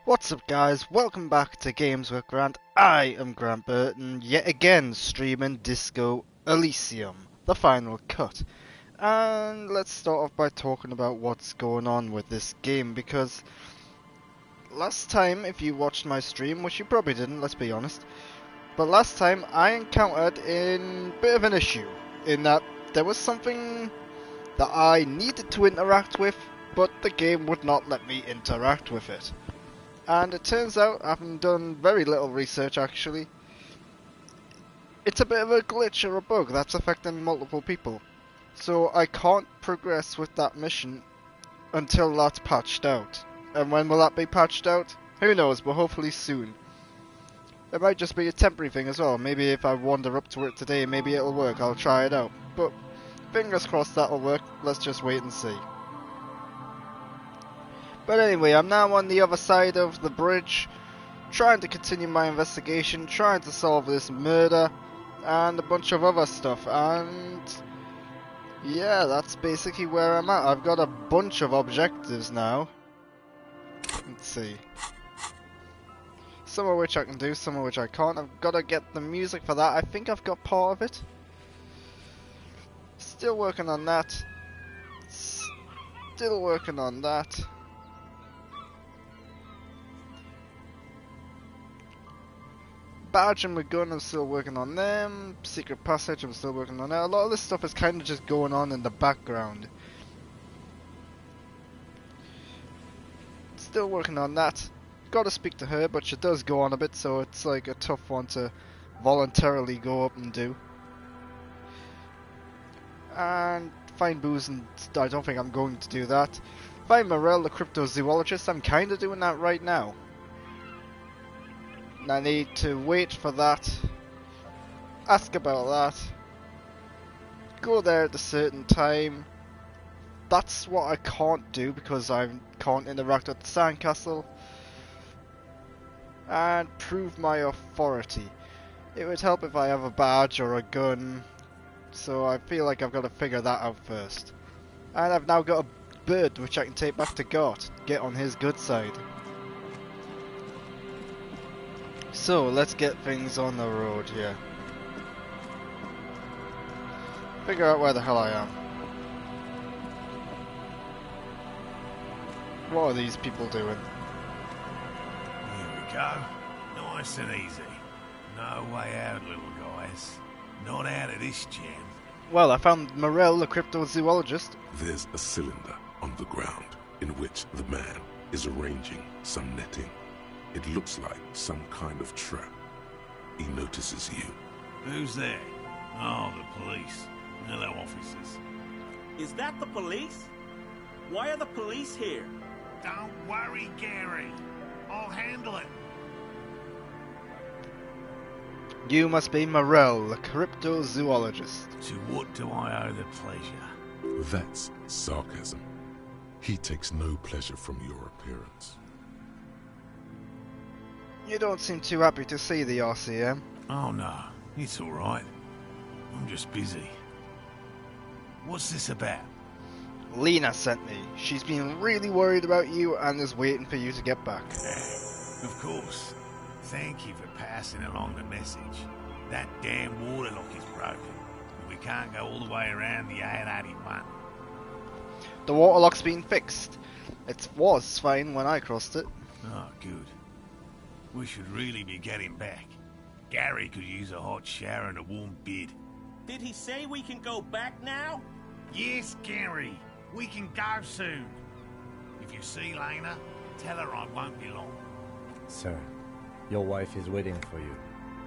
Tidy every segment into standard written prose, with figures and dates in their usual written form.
What's up guys, welcome back to Games with Grant. I am Grant Burton, yet again streaming Disco Elysium, the final cut. And let's start off by talking about what's going on with this game, because last time, if you watched my stream, which you probably didn't, let's be honest, but last time I encountered a bit of an issue, in that there was something that I needed to interact with, but the game would not let me interact with it. And it turns out, having done very little research actually, it's a bit of a glitch or a bug that's affecting multiple people. So I can't progress with that mission until that's patched out. And when will that be patched out? Who knows, but hopefully soon. It might just be a temporary thing as well. Maybe if I wander up to it today, maybe it'll work. I'll try it out. But fingers crossed that'll work. Let's just wait and see. But anyway, I'm now on the other side of the bridge, trying to continue my investigation, trying to solve this murder, and a bunch of other stuff, and yeah, that's basically where I'm at. I've got a bunch of objectives now. Let's see. Some of which I can do, some of which I can't. I've got to get the music for that. I think I've got part of it. Still working on that. Still working on that. Badge and my gun, I'm still working on them. Secret passage, I'm still working on that. A lot of this stuff is kind of just going on in the background. Still working on that. Gotta speak to her, but she does go on a bit, so it's like a tough one to voluntarily go up and do. And find booze, and I don't think I'm going to do that. Find Morel, the cryptozoologist, I'm kind of doing that right now. I need to wait for that, ask about that, go there at a certain time. That's what I can't do because I can't interact with the sandcastle. And prove my authority. It would help if I have a badge or a gun, so I feel like I've got to figure that out first. And I've now got a bird which I can take back to Gort, get on his good side. So, let's get things on the road here. Figure out where the hell I am. What are these people doing? Here we go. Nice and easy. No way out, little guys. Not out of this jam. Well, I found Morel, the cryptozoologist. There's a cylinder on the ground in which the man is arranging some netting. It looks like some kind of trap. He notices you. Who's there? Oh, the police. Hello, officers. Is that the police? Why are the police here? Don't worry, Gary. I'll handle it. You must be Morel, the cryptozoologist. To what do I owe the pleasure? That's sarcasm. He takes no pleasure from your appearance. You don't seem too happy to see the RCM. Oh no, it's alright. I'm just busy. What's this about? Lena sent me. She's been really worried about you and is waiting for you to get back. Of course. Thank you for passing along the message. That damn waterlock is broken. We can't go all the way around the 881. The waterlock's been fixed. It was fine when I crossed it. Oh, good. We should really be getting back. Gary could use a hot shower and a warm bed. Did he say we can go back now? Yes, Gary. We can go soon. If you see Lena, tell her I won't be long. Sir, your wife is waiting for you.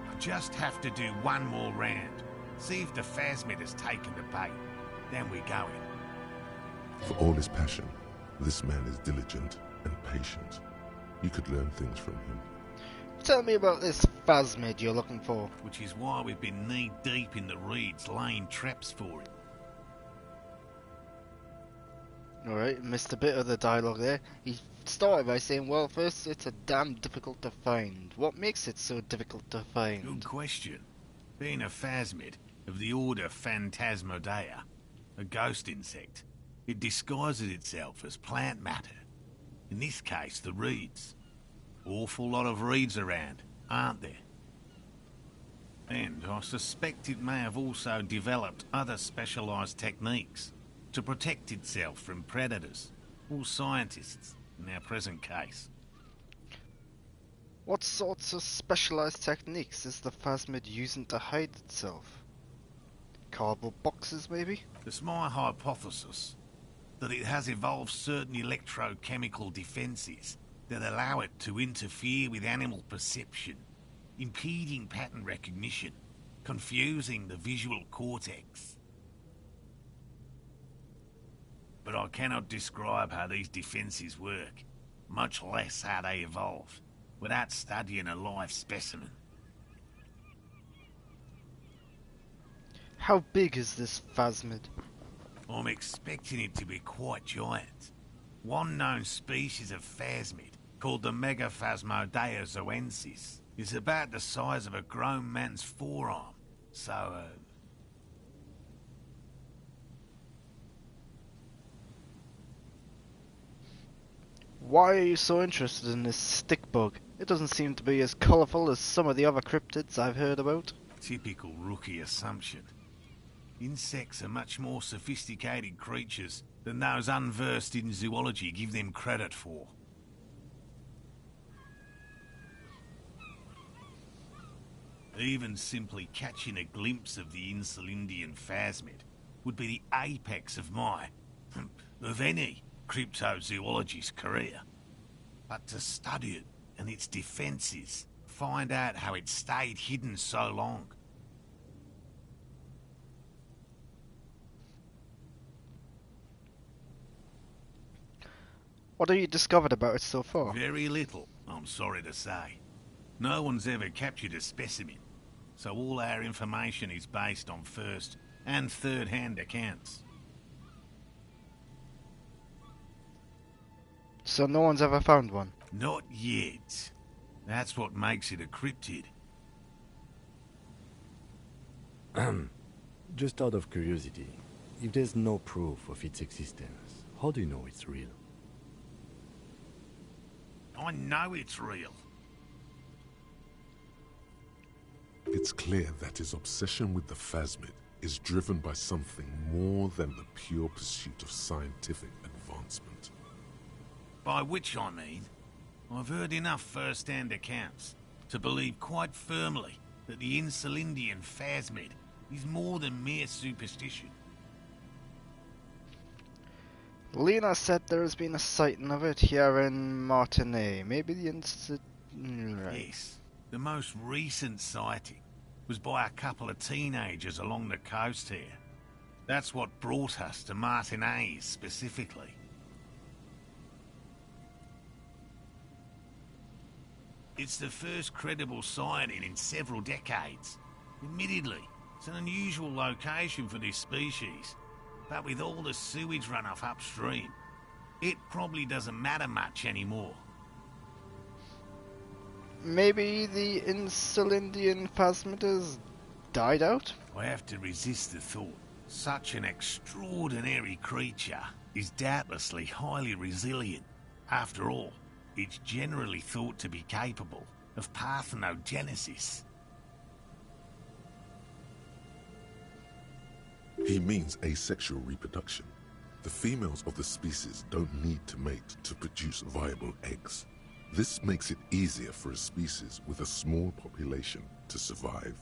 I just have to do one more round. See if the phasmid has taken the bait. Then we go in. For all his passion, this man is diligent and patient. You could learn things from him. Tell me about this phasmid you're looking for. Which is why we've been knee-deep in the reeds laying traps for it. Alright, missed a bit of the dialogue there. He started by saying, well, first, it's a damn difficult to find. What makes it so difficult to find? Good question. Being a phasmid of the order Phantasmodea, a ghost insect, it disguises itself as plant matter. In this case, the reeds. Awful lot of reeds around, aren't there? And I suspect it may have also developed other specialised techniques to protect itself from predators, or scientists, in our present case. What sorts of specialized techniques is the phasmid using to hide itself? Cardboard boxes, maybe? It's my hypothesis that it has evolved certain electrochemical defences that allow it to interfere with animal perception, impeding pattern recognition, confusing the visual cortex. But I cannot describe how these defences work, much less how they evolve, without studying a live specimen. How big is this phasmid? I'm expecting it to be quite giant. One known species of phasmid, called the Megaphasmodeozoensis, is about the size of a grown man's forearm. So, Why are you so interested in this stick bug? It doesn't seem to be as colourful as some of the other cryptids I've heard about. typical rookie assumption. Insects are much more sophisticated creatures than those unversed in zoology give them credit for. Even simply catching a glimpse of the Insulindian phasmid would be the apex of my, of any, cryptozoologist's career. But to study it and its defences, find out how it stayed hidden so long. What have you discovered about it so far? Very little, I'm sorry to say. No one's ever captured a specimen, so all our information is based on first and third-hand accounts. So no one's ever found one? Not yet. That's what makes it a cryptid. Just out of curiosity, if there's no proof of its existence, how do you know it's real? I know it's real. It's clear that his obsession with the phasmid is driven by something more than the pure pursuit of scientific advancement. By which I mean, I've heard enough first-hand accounts to believe quite firmly that the Insulindian phasmid is more than mere superstition. Lena said there has been a sighting of it here in Martinique. Maybe the right. Yes, the most recent sighting was by a couple of teenagers along the coast here. That's what brought us to Martinique specifically. It's the first credible sighting in several decades. Admittedly, it's an unusual location for this species, but with all the sewage runoff upstream, it probably doesn't matter much anymore. Maybe the Insulindian phasmid has died out? I have to resist the thought. Such an extraordinary creature is doubtlessly highly resilient. After all, it's generally thought to be capable of parthenogenesis. He means asexual reproduction. The females of the species don't need to mate to produce viable eggs. This makes it easier for a species with a small population to survive.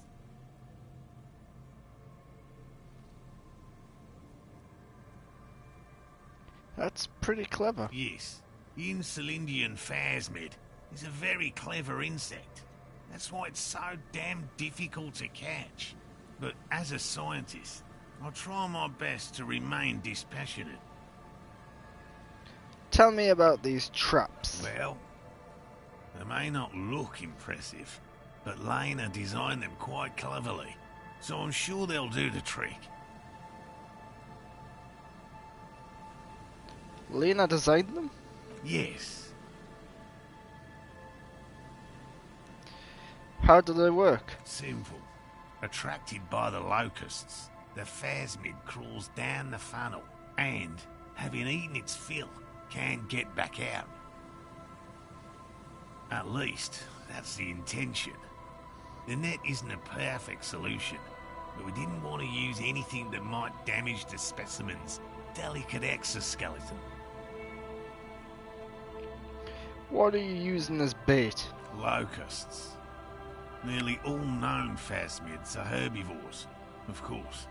That's pretty clever. Yes, the Insulindian phasmid is a very clever insect. That's why it's so damn difficult to catch. But as a scientist, I'll try my best to remain dispassionate. Tell me about these traps. Well, they may not look impressive, but Lena designed them quite cleverly, so I'm sure they'll do the trick. Lena designed them? Yes. How do they work? Simple. Attracted by the locusts, the phasmid crawls down the funnel and, having eaten its fill, can't get back out. At least, that's the intention. The net isn't a perfect solution, but we didn't want to use anything that might damage the specimen's delicate exoskeleton. What are you using as bait? Locusts. Nearly all known phasmids are herbivores, of course.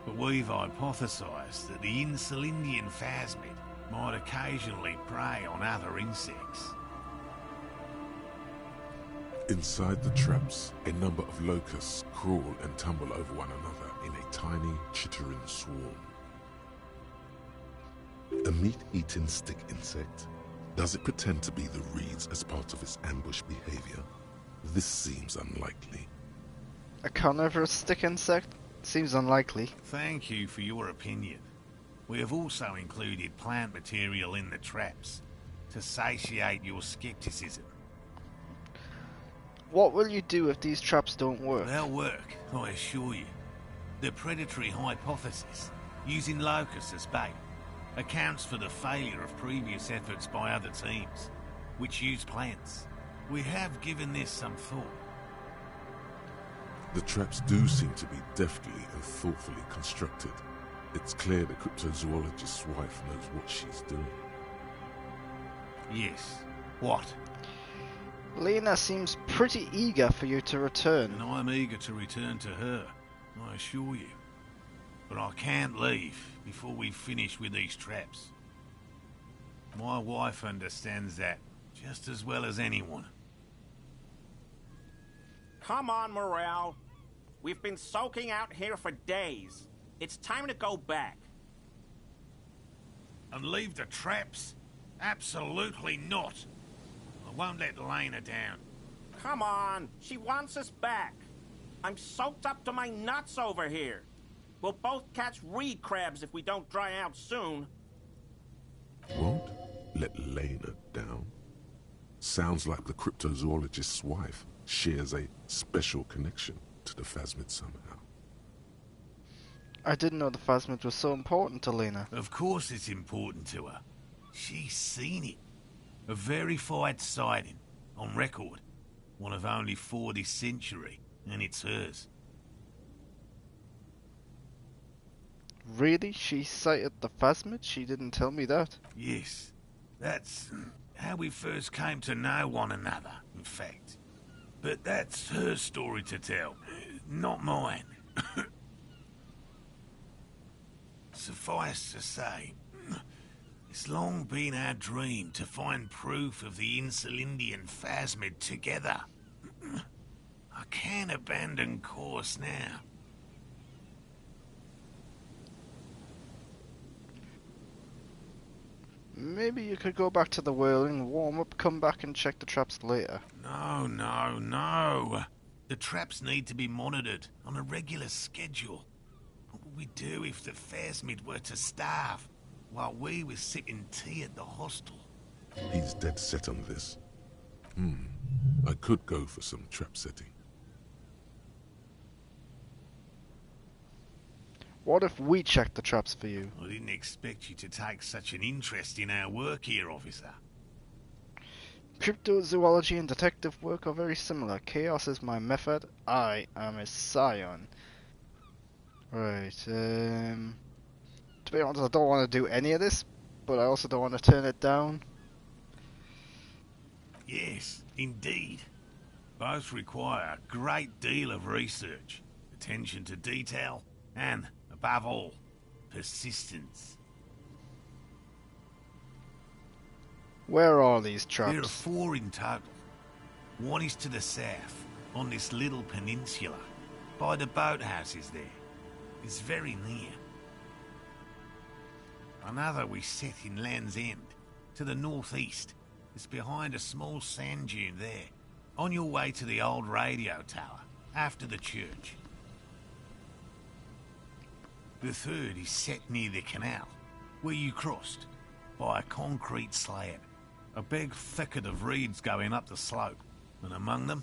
But we've hypothesized that the Insulindian phasmid might occasionally prey on other insects. Inside the traps, a number of locusts crawl and tumble over one another in a tiny, chittering swarm. A meat-eating stick insect? Does it pretend to be the reeds as part of its ambush behavior? This seems unlikely. A carnivorous stick insect? Seems unlikely. Thank you for your opinion. We have also included plant material in the traps to satiate your skepticism. What will you do if these traps don't work? They'll work, I assure you. The predatory hypothesis, using locusts as bait, accounts for the failure of previous efforts by other teams, which use plants. We have given this some thought. The traps do seem to be deftly and thoughtfully constructed. It's clear the cryptozoologist's wife knows what she's doing. Yes. What? Lena seems pretty eager for you to return. And I'm eager to return to her, I assure you. But I can't leave before we finish with these traps. My wife understands that just as well as anyone. Come on, Morale. We've been soaking out here for days. It's time to go back. And leave the traps? Absolutely not. I won't let Lena down. Come on, she wants us back. I'm soaked up to my nuts over here. We'll both catch reed crabs if we don't dry out soon. Won't let Lena down? Sounds like the cryptozoologist's wife shares a special connection to the phasmid somehow. I didn't know the phasmid was so important to Lena. Of course it's important to her. She's seen it. A verified sighting, on record. One of only 4 this century, and it's hers. Really? She sighted the phasmid? She didn't tell me that. Yes. That's how we first came to know one another, in fact. But that's her story to tell, not mine. Suffice to say, it's long been our dream to find proof of the Insulindian phasmid together. I can't abandon course now. Maybe you could go back to the Whirling, warm up, come back and check the traps later. No, no, no. The traps need to be monitored on a regular schedule. What would we do if the phasmid were to starve while we were sipping tea at the hostel? He's dead set on this. I could go for some trap setting. What if we check the traps for you? I didn't expect you to take such an interest in our work here, officer. Cryptozoology and detective work are very similar. Chaos is my method. I am a scion. Right, to be honest, I don't want to do any of this, but I also don't want to turn it down. Yes, indeed. Both require a great deal of research, attention to detail, and, above all, persistence. Where are these traps? There are 4 in total. One is to the south, on this little peninsula, by the boathouses there. It's very near. Another we set in Land's End, to the northeast. It's behind a small sand dune there, on your way to the old radio tower, after the church. The third is set near the canal, where you crossed, by a concrete slab. A big thicket of reeds going up the slope, and among them...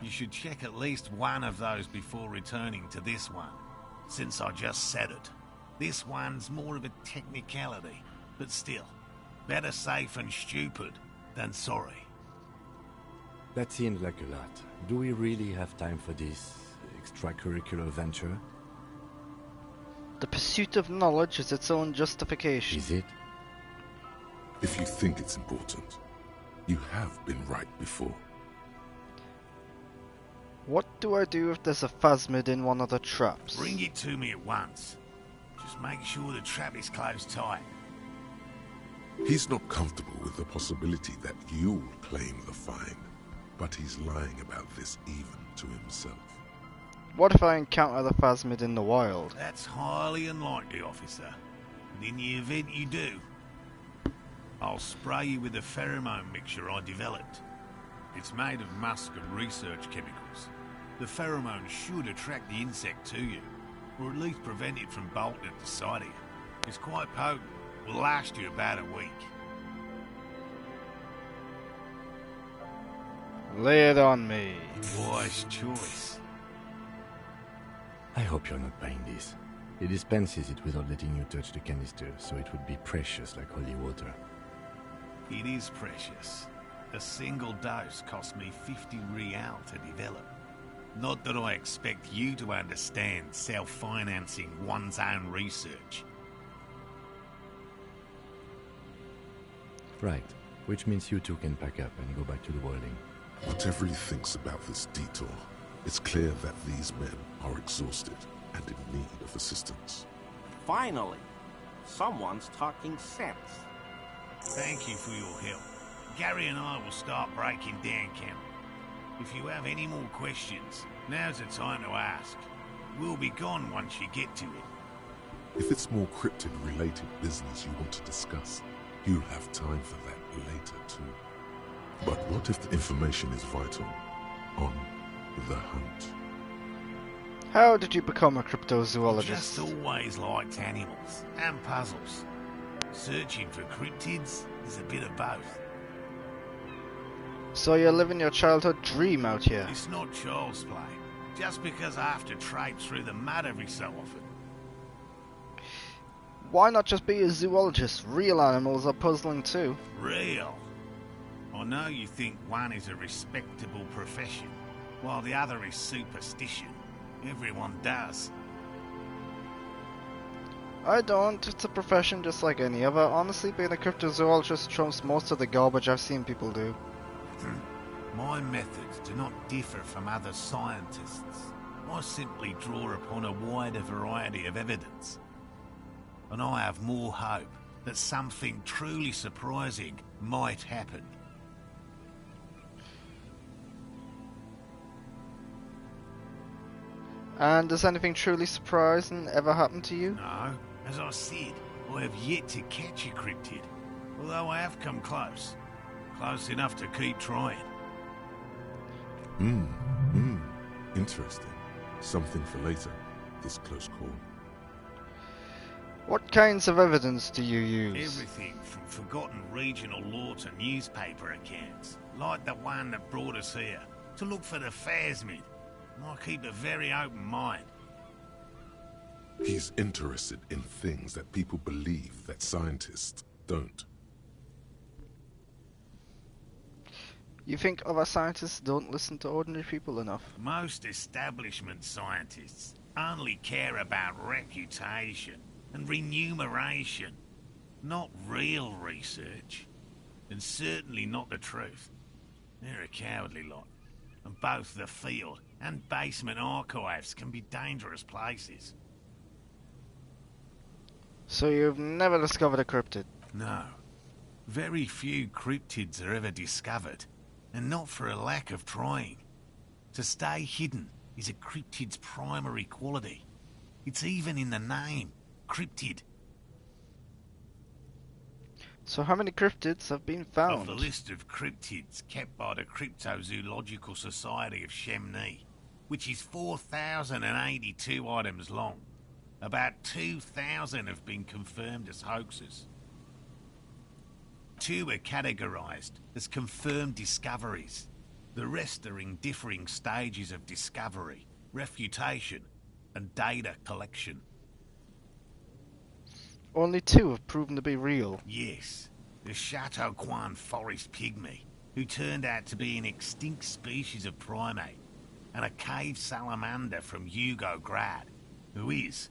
You should check at least one of those before returning to this one, since I just said it. This one's more of a technicality, but still, better safe and stupid then sorry. That seems like a lot. Do we really have time for this extracurricular venture? The pursuit of knowledge is its own justification. Is it? If you think it's important, you have been right before. What do I do if there's a phasmid in one of the traps? Bring it to me at once. Just make sure the trap is closed tight. He's not comfortable with the possibility that you'll claim the find, but he's lying about this even to himself. What if I encounter the phasmid in the wild? That's highly unlikely, officer. But in the event you do, I'll spray you with a pheromone mixture I developed. It's made of musk and research chemicals. The pheromone should attract the insect to you, or at least prevent it from bolting at the sight of you. It's quite potent. Will last you about a week. Lay it on me. Wise choice. I hope you're not buying this. He dispenses it without letting you touch the canister, so it would be precious like holy water. It is precious. A single dose cost me 50 real to develop. Not that I expect you to understand self-financing one's own research. Right. Which means you two can pack up and go back to the boiling. Whatever he thinks about this detour, it's clear that these men are exhausted and in need of assistance. Finally, someone's talking sense. Thank you for your help. Gary and I will start breaking down camp. If you have any more questions, now's the time to ask. We'll be gone once you get to it. If it's more cryptid-related business you want to discuss, you'll have time for that later too. But what if the information is vital on the hunt? How did you become a Just cryptozoologist? always liked animals and puzzles. Searching for cryptids is a bit of both. So you're living your childhood dream out here. It's not child's play. Just because I have to traipse through the mud every so often. Why not just be a zoologist? Real animals are puzzling too. Real. I know you think one is a respectable profession, while the other is superstition. Everyone does. I don't. It's a profession just like any other. Honestly, being a cryptozoologist trumps most of the garbage I've seen people do. My methods do not differ from other scientists. I simply draw upon a wider variety of evidence. And I have more hope that something truly surprising might happen. And does anything truly surprising ever happen to you? No, as I said, I have yet to catch a cryptid. Although I have come close. Close enough to keep trying. Interesting. Something for later, this close call. What kinds of evidence do you use? Everything from forgotten regional lore to newspaper accounts, like the one that brought us here, to look for the phasmid. I keep a very open mind. He's interested in things that people believe that scientists don't. You think other scientists don't listen to ordinary people enough? Most establishment scientists only care about reputation and remuneration, not real research, and certainly not the truth. They're a cowardly lot, and both the field and basement archives can be dangerous places. So you've never discovered a cryptid? No. Very few cryptids are ever discovered, and not for a lack of trying. To stay hidden is a cryptid's primary quality. It's even in the name, cryptid. So how many cryptids have been found? Of the list of cryptids kept by the Cryptozoological Society of Chemnee, which is 4,082 items long, about 2,000 have been confirmed as hoaxes. 2 are categorized as confirmed discoveries. The rest are in differing stages of discovery, refutation, and data collection. Only 2 have proven to be real. Yes, The Chateau Quan forest pygmy, who turned out to be an extinct species of primate, and a cave salamander from Hugo Grad, who is,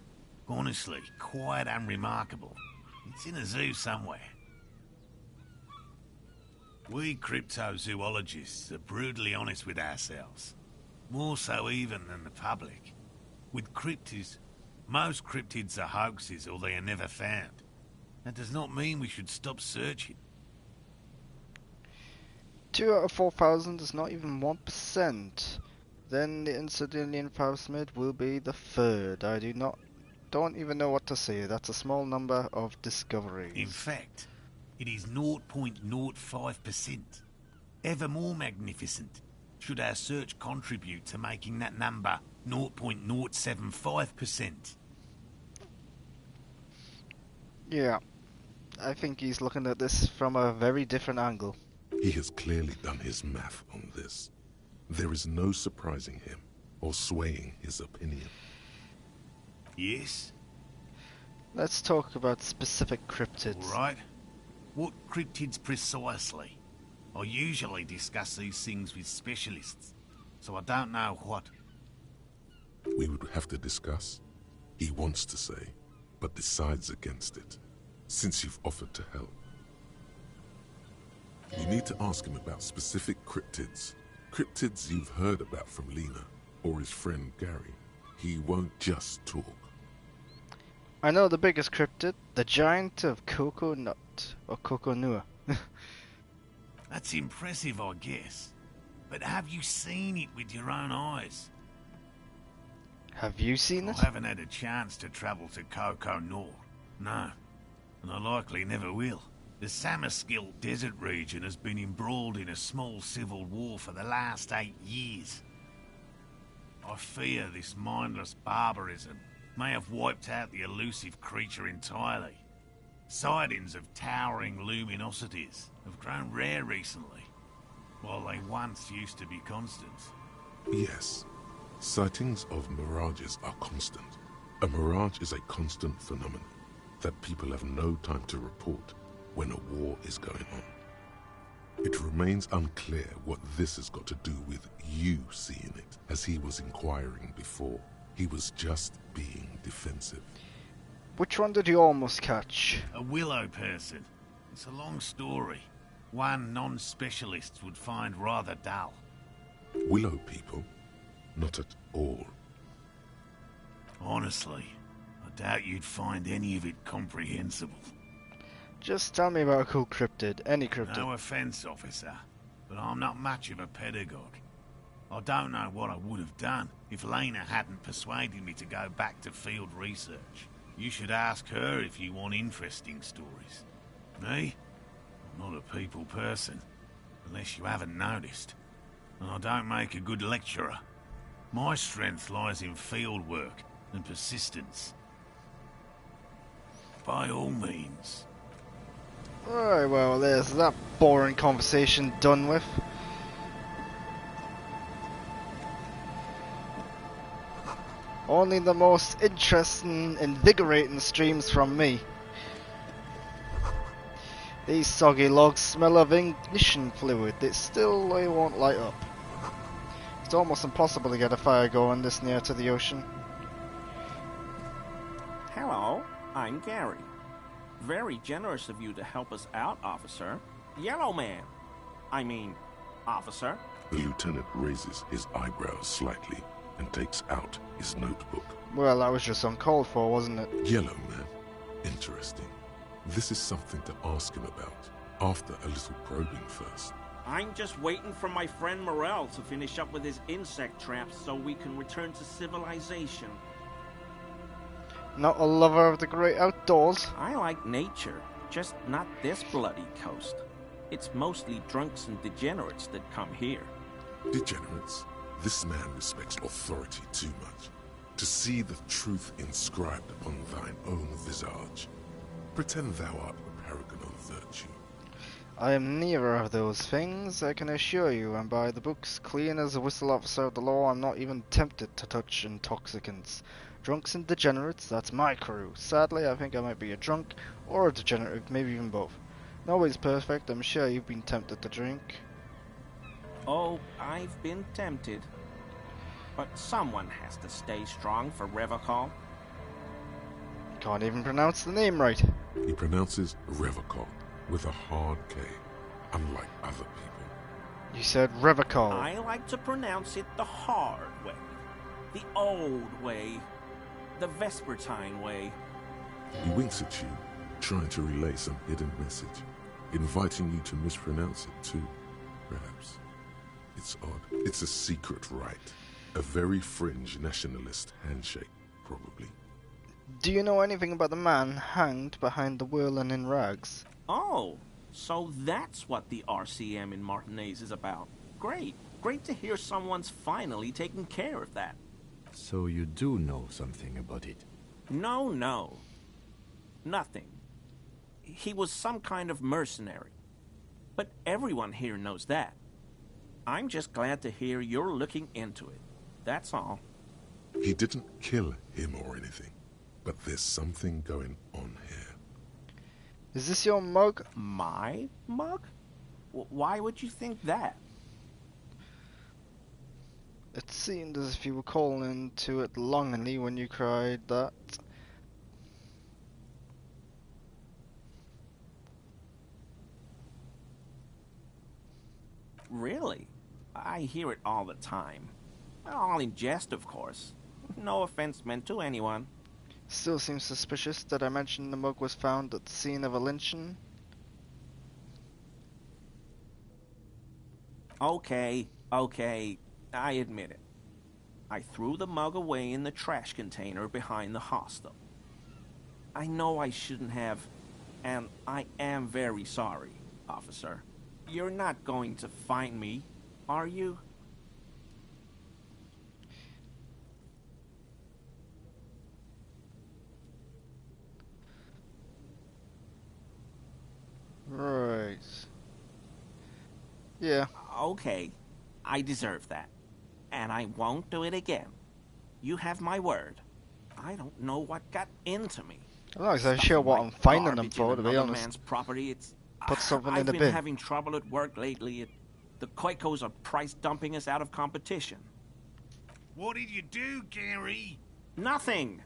honestly, quite unremarkable. It's in a zoo somewhere. We cryptozoologists are brutally honest with ourselves. More so even than the public. With cryptids, most cryptids are hoaxes or they are never found. That does not mean we should stop searching. 2 out of 4,000 is not even 1%. Then the Incidentally Phasmid will be the third. I don't even know what to say. That's a small number of discoveries. In fact, it is 0.05%. Ever more magnificent, should our search contribute to making that number 0.075%. Yeah, I think he's looking at this from a very different angle. He has clearly done his math on this. There is no surprising him or swaying his opinion. Yes? Let's talk about specific cryptids. Alright. What cryptids precisely? I usually discuss these things with specialists, so I don't know what. We would have to discuss. He wants to say, but decides against it, since you've offered to help. You need to ask him about specific cryptids. Cryptids you've heard about from Lena, or his friend Gary. He won't just talk. I know the biggest cryptid, the giant of Coconut, or Coconua. That's impressive, I guess. But have you seen it with your own eyes? Have you seen it? I haven't had a chance to travel to Coco Nord. No. And I likely never will. The Samaskill desert region has been embroiled in a small civil war for the last 8 years. I fear this mindless barbarism may have wiped out the elusive creature entirely. Sightings of towering luminosities have grown rare recently, while they once used to be constant. Yes, sightings of mirages are constant. A mirage is a constant phenomenon that people have no time to report when a war is going on. It remains unclear what this has got to do with you seeing it, as he was inquiring before. He was just being defensive. Which one did you almost catch? A willow person. It's a long story. One non-specialist would find rather dull. Willow people? Not at all. Honestly, I doubt you'd find any of it comprehensible. Just tell me about a cool cryptid, any cryptid. No offense, officer, but I'm not much of a pedagogue. I don't know what I would have done if Lena hadn't persuaded me to go back to field research. You should ask her if you want interesting stories. Me? I'm not a people person, unless you haven't noticed. And I don't make a good lecturer. My strength lies in field work and persistence. By all means. Alright, well, there's that boring conversation done with. Only the most interesting, invigorating streams from me. These soggy logs smell of ignition fluid that still they won't light up. It's almost impossible to get a fire going this near to the ocean. Hello, I'm Gary. Very generous of you to help us out, officer. Yellow man. I mean, officer. The lieutenant raises his eyebrows slightly and takes out his notebook. Well, that was just uncalled for, wasn't it? Yellow man. Interesting. This is something to ask him about, after a little probing first. I'm just waiting for my friend Morel to finish up with his insect traps so we can return to civilization. Not a lover of the great outdoors. I like nature, just not this bloody coast. It's mostly drunks and degenerates that come here. Degenerates? This man respects authority too much. To see the truth inscribed upon thine own visage. Pretend thou art a paragon of virtue. I am neither of those things, I can assure you, and by the books, clean as a whistle officer of the law, I'm not even tempted to touch intoxicants. Drunks and degenerates, that's my crew. Sadly, I think I might be a drunk or a degenerate, maybe even both. Nobody's perfect, I'm sure you've been tempted to drink. Oh, I've been tempted. But someone has to stay strong for Revocol. Can't even pronounce the name right. He pronounces Revocol with a hard K, unlike other people. You said Revocol. I like to pronounce it the hard way. The old way. The Vespertine way. He winks at you, trying to relay some hidden message, inviting you to mispronounce it too, perhaps. It's odd. It's a secret rite. A very fringe nationalist handshake, probably. Do you know anything about the man hanged behind the whirling in rags? Oh, so that's what the RCM in Martinez is about. Great. Great to hear someone's finally taking care of that. So you do know something about it? No. Nothing. He was some kind of mercenary. But everyone here knows that. I'm just glad to hear you're looking into it. That's all. He didn't kill him or anything, but there's something going on here. Is this your mug? My mug? Why would you think that? It seemed as if you were calling into it longingly when you cried that. Really? I hear it all the time. All in jest, of course. No offense meant to anyone. Still seems suspicious that I mentioned the mug was found at the scene of a lynching. Okay, I admit it. I threw the mug away in the trash container behind the hostel. I know I shouldn't have, and I am very sorry, officer. You're not going to find me, are you? Right. Yeah. Okay, I deserve that. And I won't do it again. You have my word. I don't know what got into me. I'm not exactly sure Stuffing what my I'm finding them garbage for, in to be another honest. man's property, it's... Put something in I've the been bin. having trouble at work lately. The Quakos are price dumping us out of competition. What did you do, Gary? Nothing.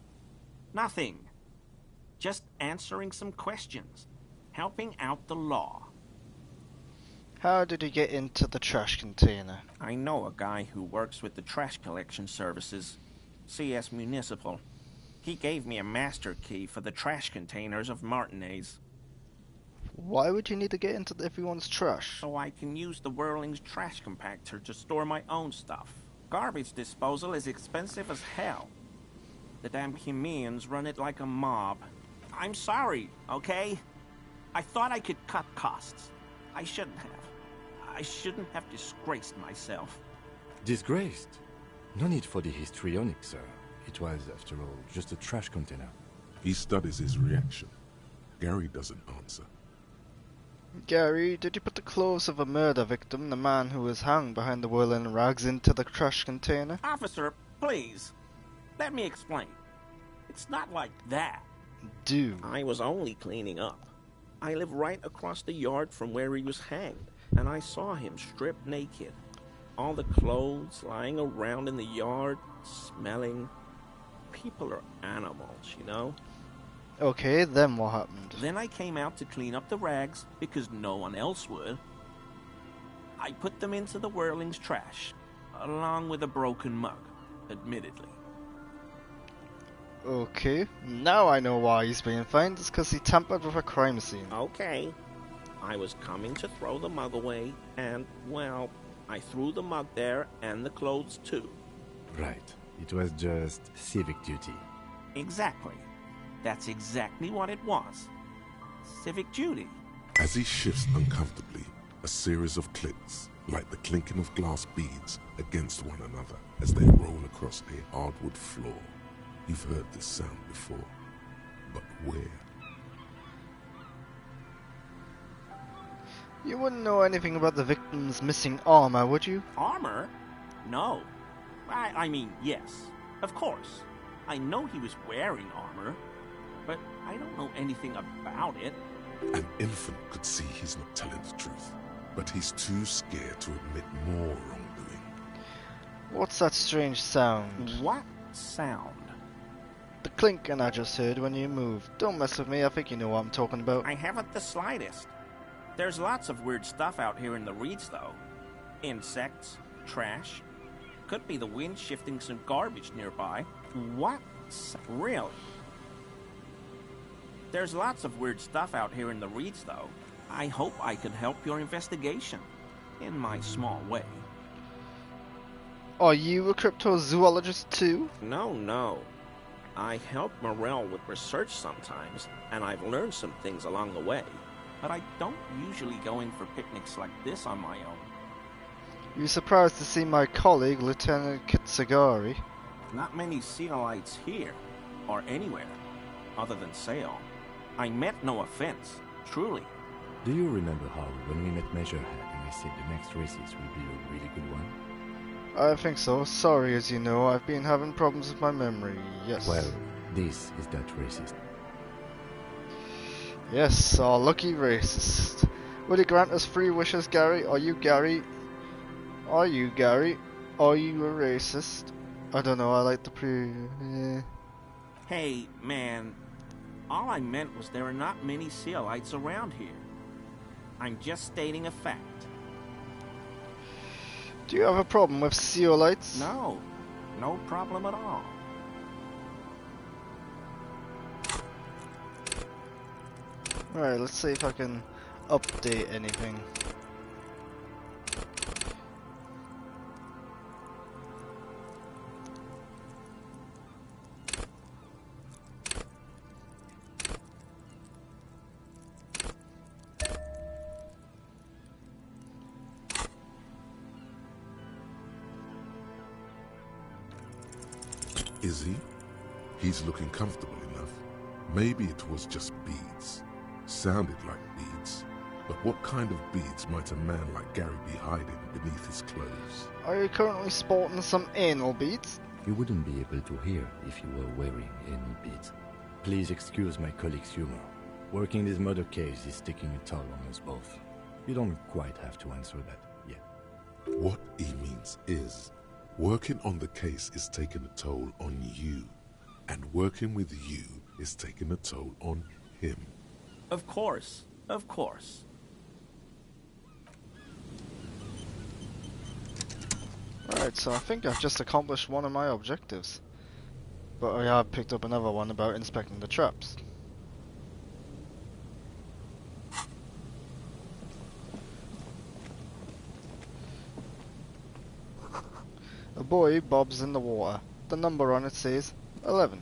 Just answering some questions. Helping out the law. How did you get into the trash container? I know a guy who works with the trash collection services, CS Municipal. He gave me a master key for the trash containers of Martinez, Why would you need to get into everyone's trash? so I can use the Whirling's trash compactor to store my own stuff. Garbage disposal is expensive as hell. The damn Chimeans run it like a mob. I'm sorry, okay? I thought I could cut costs. I shouldn't have. I shouldn't have disgraced myself. Disgraced? No need for the histrionic, sir. It was, after all, just a trash container. He studies his reaction. Gary doesn't answer. Gary, did you put the clothes of a murder victim, the man who was hung behind the whirling rags, into the trash container? Officer, please. Let me explain. It's not like that. Do. I was only cleaning up. I live right across the yard from where he was hanged, and I saw him stripped naked. All the clothes lying around in the yard, smelling. People are animals, you know? Okay, then what happened? Then I came out to clean up the rags, because no one else would. I put them into the Whirling's trash, along with a broken mug, admittedly. Okay, now I know why he's being fined. It's because he tampered with a crime scene. Okay. I was coming to throw the mug away, and, well, I threw the mug there and the clothes too. Right. It was just civic duty. Exactly. That's exactly what it was. Civic duty. As he shifts uncomfortably, a series of clicks, like the clinking of glass beads, against one another as they roll across a hardwood floor. You've heard this sound before, but where? You wouldn't know anything about the victim's missing armor, would you? Armor? No. I mean, yes. Of course. I know he was wearing armor, but I don't know anything about it. An infant could see he's not telling the truth, but he's too scared to admit more wrongdoing. What's that strange sound? What sound? The clinking I just heard when you moved. Don't mess with me, I think you know what I'm talking about. I haven't the slightest. There's lots of weird stuff out here in the reeds, though. Insects, trash. Could be the wind shifting some garbage nearby. What? Really? There's lots of weird stuff out here in the reeds, though. I hope I can help your investigation. In my small way. Are you a cryptozoologist too? No. I help Morel with research sometimes, and I've learned some things along the way. But I don't usually go in for picnics like this on my own. You surprised to see my colleague, Lieutenant Kitsugari? Not many Sealites here, or anywhere, other than Sail. I meant no offense, truly. Do you remember how, when we met Measurehead and I said the next races will be a really good one? I think so. Sorry, as you know, I've been having problems with my memory, yes. Well, this is that racist. Yes, our lucky racist. Would you grant us 3 wishes, Gary? Are you Gary? Are you Gary? Are you a racist? I don't know, I like the Hey, man. All I meant was there are not many Sealites around here. I'm just stating a fact. Do you have a problem with Seolites? No problem at all. Alright, let's see if I can update anything. Is he? He's looking comfortable enough. Maybe it was just beads. Sounded like beads. But what kind of beads might a man like Gary be hiding beneath his clothes? Are you currently sporting some anal beads? You wouldn't be able to hear if you were wearing any beads. Please excuse my colleague's humor. Working this murder case is taking a toll on us both. You don't quite have to answer that yet. What he means is, working on the case is taking a toll on you, and working with you is taking a toll on him. Of course. Alright, so I think I've just accomplished one of my objectives. But I have picked up another one about inspecting the traps. A buoy bobs in the water. The number on it says 11.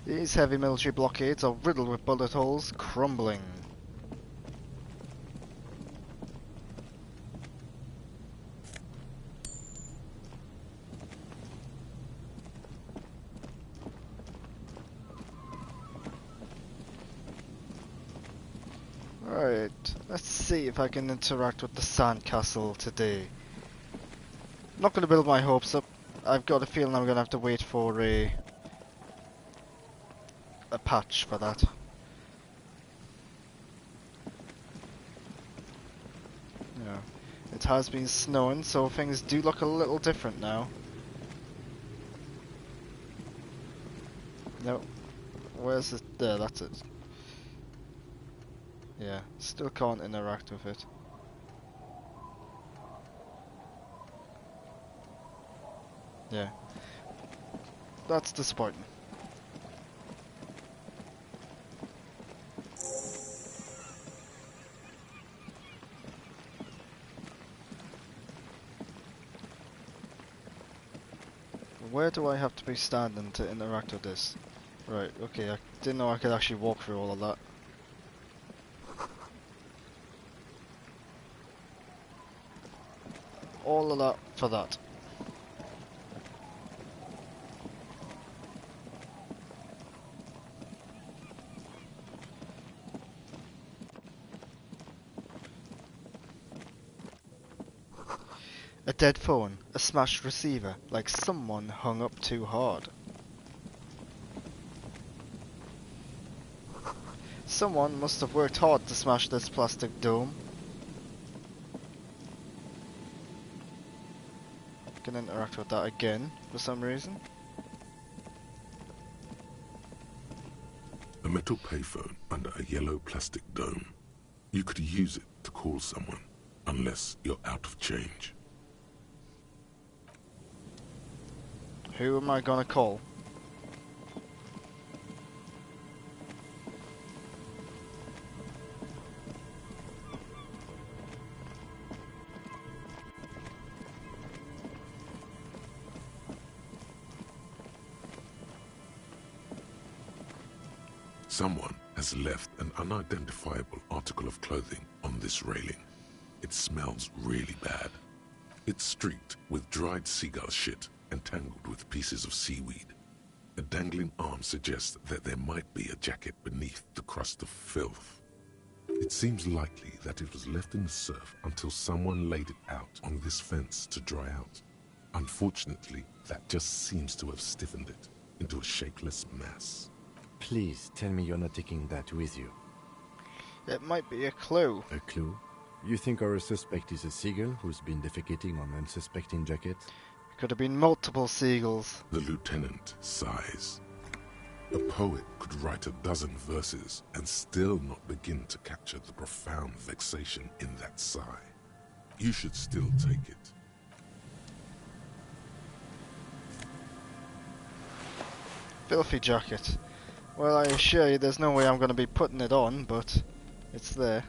These heavy military blockades are riddled with bullet holes, crumbling. Right, let's see if I can interact with the sandcastle today. I'm not going to build my hopes up. I've got a feeling I'm going to have to wait for a patch for that. Yeah, it has been snowing, so things do look a little different now. No, where's it? There, that's it. Yeah, still can't interact with it. Yeah, that's disappointing. Where do I have to be standing to interact with this? Right, okay, I didn't know I could actually walk through all of that. All of that for that. A dead phone, a smashed receiver, like someone hung up too hard. Someone must have worked hard to smash this plastic dome. I can interact with that again for some reason. A metal payphone under a yellow plastic dome. You could use it to call someone, unless you're out of change. Who am I gonna call? Someone has left an unidentifiable article of clothing on this railing. It smells really bad. It's streaked with dried seagull shit and tangled with pieces of seaweed. A dangling arm suggests that there might be a jacket beneath the crust of filth. It seems likely that it was left in the surf until someone laid it out on this fence to dry out. Unfortunately, that just seems to have stiffened it into a shapeless mass. Please tell me you're not taking that with you. It might be a clue. A clue? You think our suspect is a seagull who's been defecating on unsuspecting jackets? Could have been multiple seagulls. The lieutenant sighs. A poet could write 12 verses and still not begin to capture the profound vexation in that sigh. You should still take it. Filthy jacket. Well, I assure you there's no way I'm going to be putting it on, but it's there.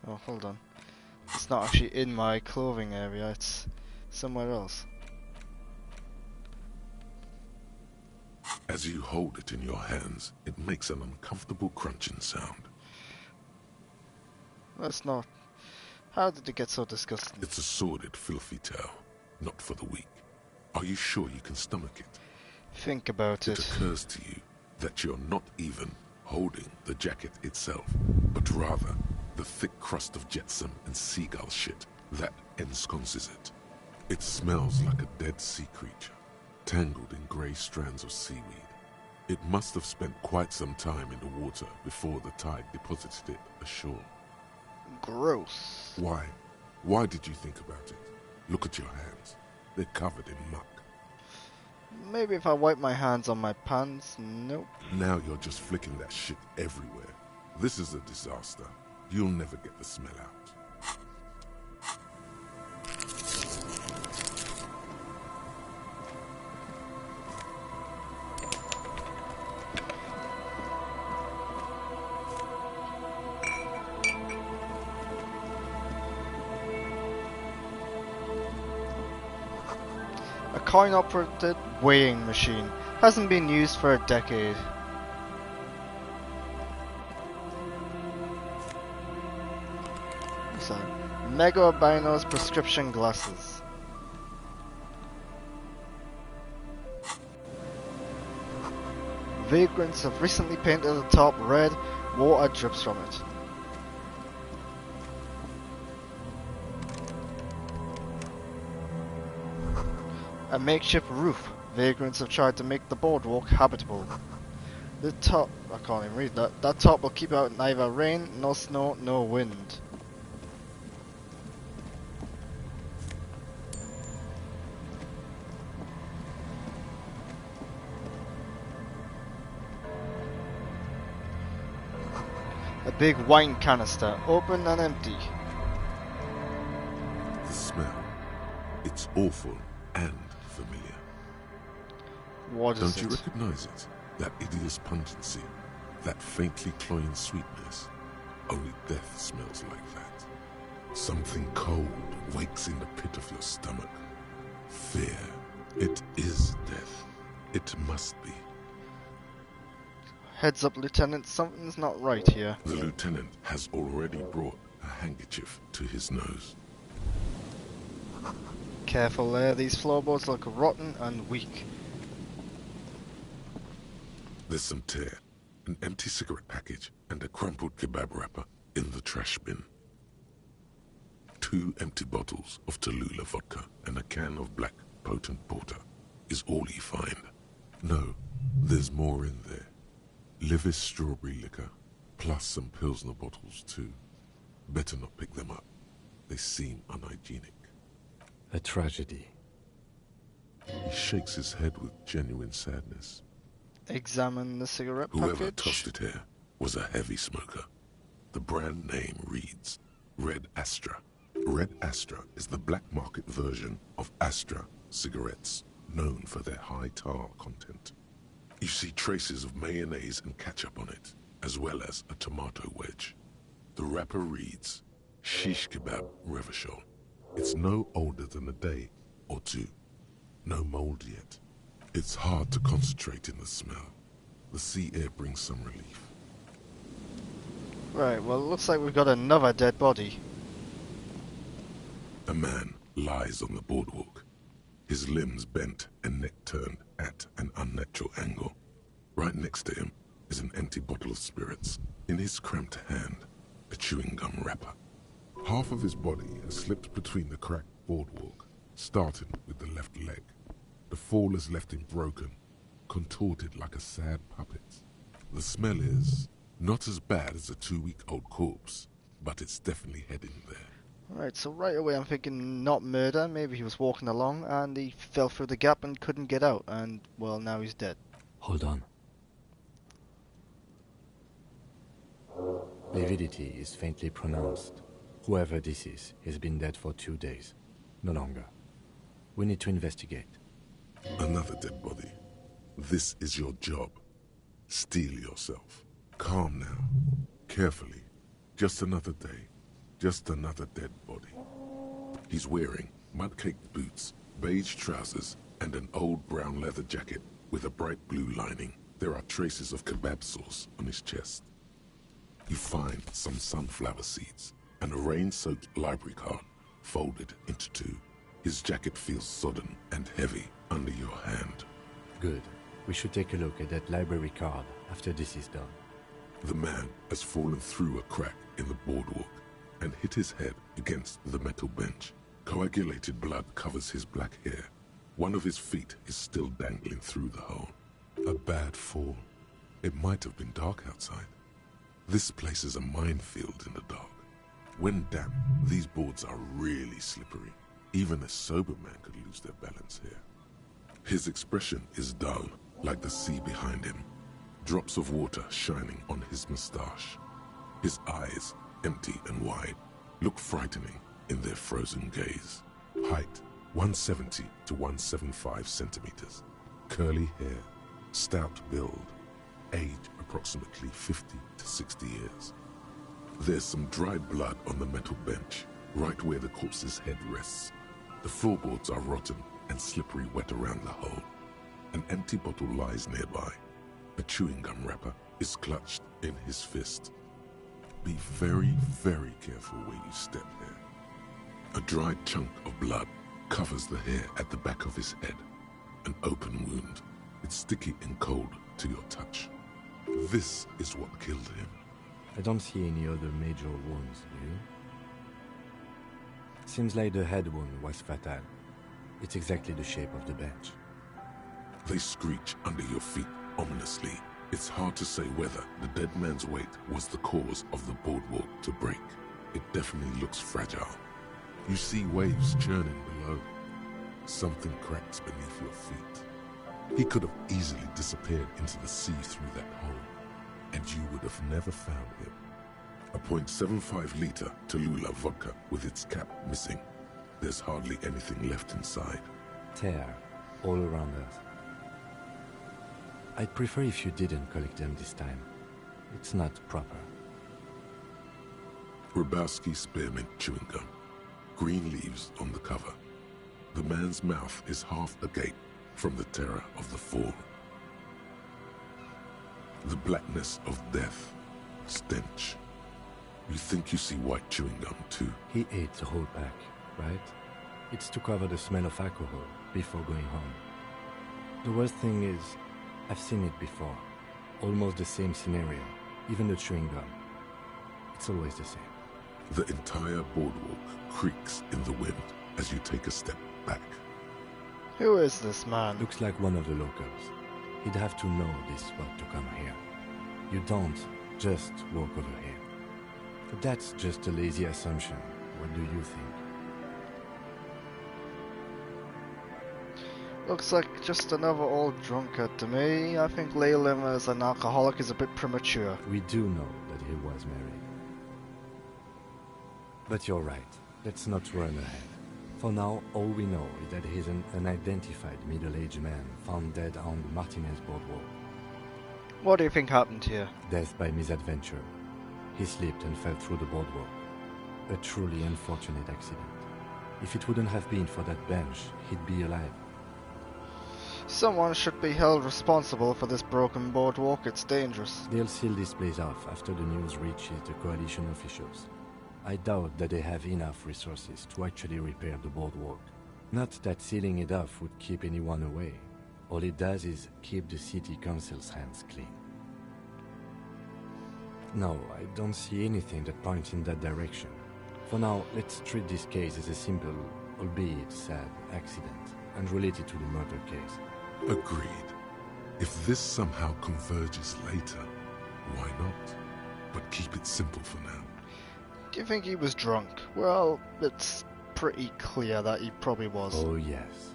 Oh, hold on. It's not actually in my clothing area, it's somewhere else. As you hold it in your hands, it makes an uncomfortable crunching sound. That's not... How did it get so disgusting? It's a sordid, filthy tale, not for the weak. Are you sure you can stomach it? Think about It it. occurs to you that you're not even holding the jacket itself, but rather the thick crust of jetsam and seagull shit that ensconces it. It smells like a dead sea creature, tangled in grey strands of seaweed. It must have spent quite some time in the water before the tide deposited it ashore. Gross. Why? Why did you think about it? Look at your hands. They're covered in muck. Maybe if I wipe my hands on my pants. Nope. Now you're just flicking that shit everywhere. This is a disaster. You'll never get the smell out. A coin-operated weighing machine hasn't been used for a decade. What's that? Mega Albino's prescription glasses. Vagrants have recently painted the top red. Water drips from it. A makeshift roof. Vagrants have tried to make the boardwalk habitable. The top... I can't even read that. That top will keep out neither rain, nor snow, nor wind. A big wine canister, open and empty. The smell. It's awful and familiar. What is Don't you it? recognize it? That hideous pungency, that faintly cloying sweetness. Only death smells like that. Something cold wakes in the pit of your stomach. Fear. It is death. It must be. Heads up, Lieutenant. Something's not right here. The lieutenant has already brought a handkerchief to his nose. Careful there. These floorboards look rotten and weak. There's some tear, an empty cigarette package, and a crumpled kebab wrapper in the trash bin. 2 empty bottles of Tallulah vodka and a can of black potent porter is all you find. No, there's more in there. Livis strawberry liquor, plus some Pilsner bottles too. Better not pick them up. They seem unhygienic. A tragedy. He shakes his head with genuine sadness. Examine the cigarette Whoever package. tossed it here was a heavy smoker. The brand name reads Red Astra. Red Astra is the black market version of Astra cigarettes, known for their high tar content. You see traces of mayonnaise and ketchup on it, as well as a tomato wedge. The wrapper reads Shish Kebab Revachol. It's no older than a day or two. No mold yet. It's hard to concentrate in the smell. The sea air brings some relief. Right, well, it looks like we've got another dead body. A man lies on the boardwalk, his limbs bent and neck turned at an unnatural angle. Right next to him is an empty bottle of spirits. In his cramped hand, a chewing gum wrapper. Half of his body has slipped between the cracked boardwalk, starting with the left leg. The fall has left him broken, contorted like a sad puppet. The smell is not as bad as a 2-week-old corpse, but it's definitely heading there. Right, so right away I'm thinking not murder. Maybe he was walking along and he fell through the gap and couldn't get out, and, well, now he's dead. Hold on. Lividity is faintly pronounced. Whoever this is has been dead for 2 days. No longer. We need to investigate. Another dead body. This is your job. Steel yourself. Calm now. Carefully. Just another day. Just another dead body. He's wearing mud-caked boots, beige trousers, and an old brown leather jacket with a bright blue lining. There are traces of kebab sauce on his chest. You find some sunflower seeds and a rain-soaked library card folded into two. His jacket feels sodden and heavy under your hand. Good. We should take a look at that library card after this is done. The man has fallen through a crack in the boardwalk and hit his head against the metal bench. Coagulated blood covers his black hair. One of his feet is still dangling through the hole. A bad fall. It might have been dark outside. This place is a minefield in the dark. When damp, these boards are really slippery. Even a sober man could lose their balance here. His expression is dull, like the sea behind him. Drops of water shining on his moustache. His eyes, empty and wide, look frightening in their frozen gaze. Height, 170 to 175 centimeters. Curly hair, stout build. Age, approximately 50 to 60 years. There's some dried blood on the metal bench, right where the corpse's head rests. The floorboards are rotten and slippery wet around the hole. An empty bottle lies nearby. A chewing gum wrapper is clutched in his fist. Be very, very careful where you step here. A dried chunk of blood covers the hair at the back of his head. An open wound. It's sticky and cold to your touch. This is what killed him. I don't see any other major wounds, do you? Seems like the head wound was fatal. It's exactly the shape of the bench. They screech under your feet ominously. It's hard to say whether the dead man's weight was the cause of the boardwalk to break. It definitely looks fragile. You see waves churning below. Something cracks beneath your feet. He could have easily disappeared into the sea through that hole, and you would have never found him. A .75 liter Tallulah vodka with its cap missing. There's hardly anything left inside. Tear all around us. I'd prefer if you didn't collect them this time. It's not proper. Grabowski spearmint chewing gum. Green leaves on the cover. The man's mouth is half agape from the terror of the fall. The blackness of death. Stench. You think you see white chewing gum too? He ate the whole pack, right? It's to cover the smell of alcohol before going home. The worst thing is, I've seen it before. Almost the same scenario, even the chewing gum. It's always the same. The entire boardwalk creaks in the wind as you take a step back. Who is this man? Looks like one of the locals. He'd have to know this spot to come here. You don't just walk over here. But that's just a lazy assumption. What do you think? Looks like just another old drunkard to me. I think labeling him as an alcoholic is a bit premature. We do know that he was married. But you're right. Let's not run ahead. For now, all we know is that he's an unidentified middle-aged man found dead on the Martinez boardwalk. What do you think happened here? Death by misadventure. He slipped and fell through the boardwalk. A truly unfortunate accident. If it wouldn't have been for that bench, he'd be alive. Someone should be held responsible for this broken boardwalk. It's dangerous. They'll seal this place off after the news reaches the coalition officials. I doubt that they have enough resources to actually repair the boardwalk. Not that sealing it off would keep anyone away. All it does is keep the city council's hands clean. No, I don't see anything that points in that direction. For now, let's treat this case as a simple, albeit sad, accident, unrelated to the murder case. Agreed. If this somehow converges later, why not? But keep it simple for now. Do you think he was drunk? Well, it's pretty clear that he probably was. Oh yes.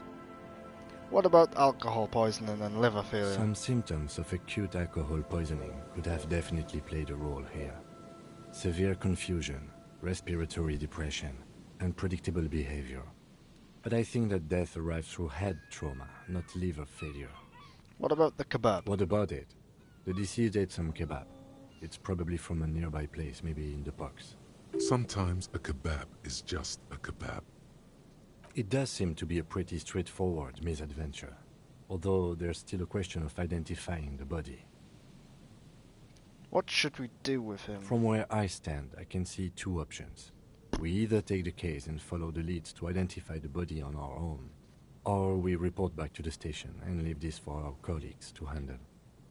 What about alcohol poisoning and liver failure? Some symptoms of acute alcohol poisoning could have definitely played a role here. Severe confusion, respiratory depression, unpredictable behavior. But I think that death arrived through head trauma, not liver failure. What about the kebab? What about it? The deceased ate some kebab. It's probably from a nearby place, maybe in the box. Sometimes a kebab is just a kebab. It does seem to be a pretty straightforward misadventure, although there's still a question of identifying the body. What should we do with him? From where I stand, I can see two options. We either take the case and follow the leads to identify the body on our own, or we report back to the station and leave this for our colleagues to handle.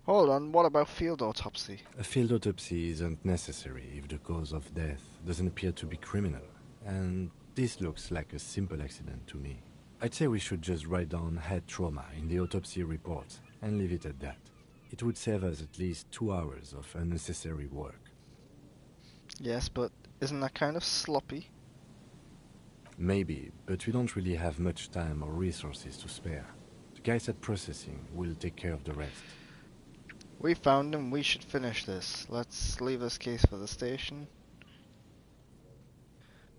Hold on, what about field autopsy? A field autopsy isn't necessary if the cause of death doesn't appear to be criminal, and this looks like a simple accident to me. I'd say we should just write down head trauma in the autopsy report and leave it at that. It would save us at least 2 hours of unnecessary work. Yes, but isn't that kind of sloppy? Maybe, but we don't really have much time or resources to spare. The guys at processing will take care of the rest. We found him, we should finish this. Let's leave this case for the station.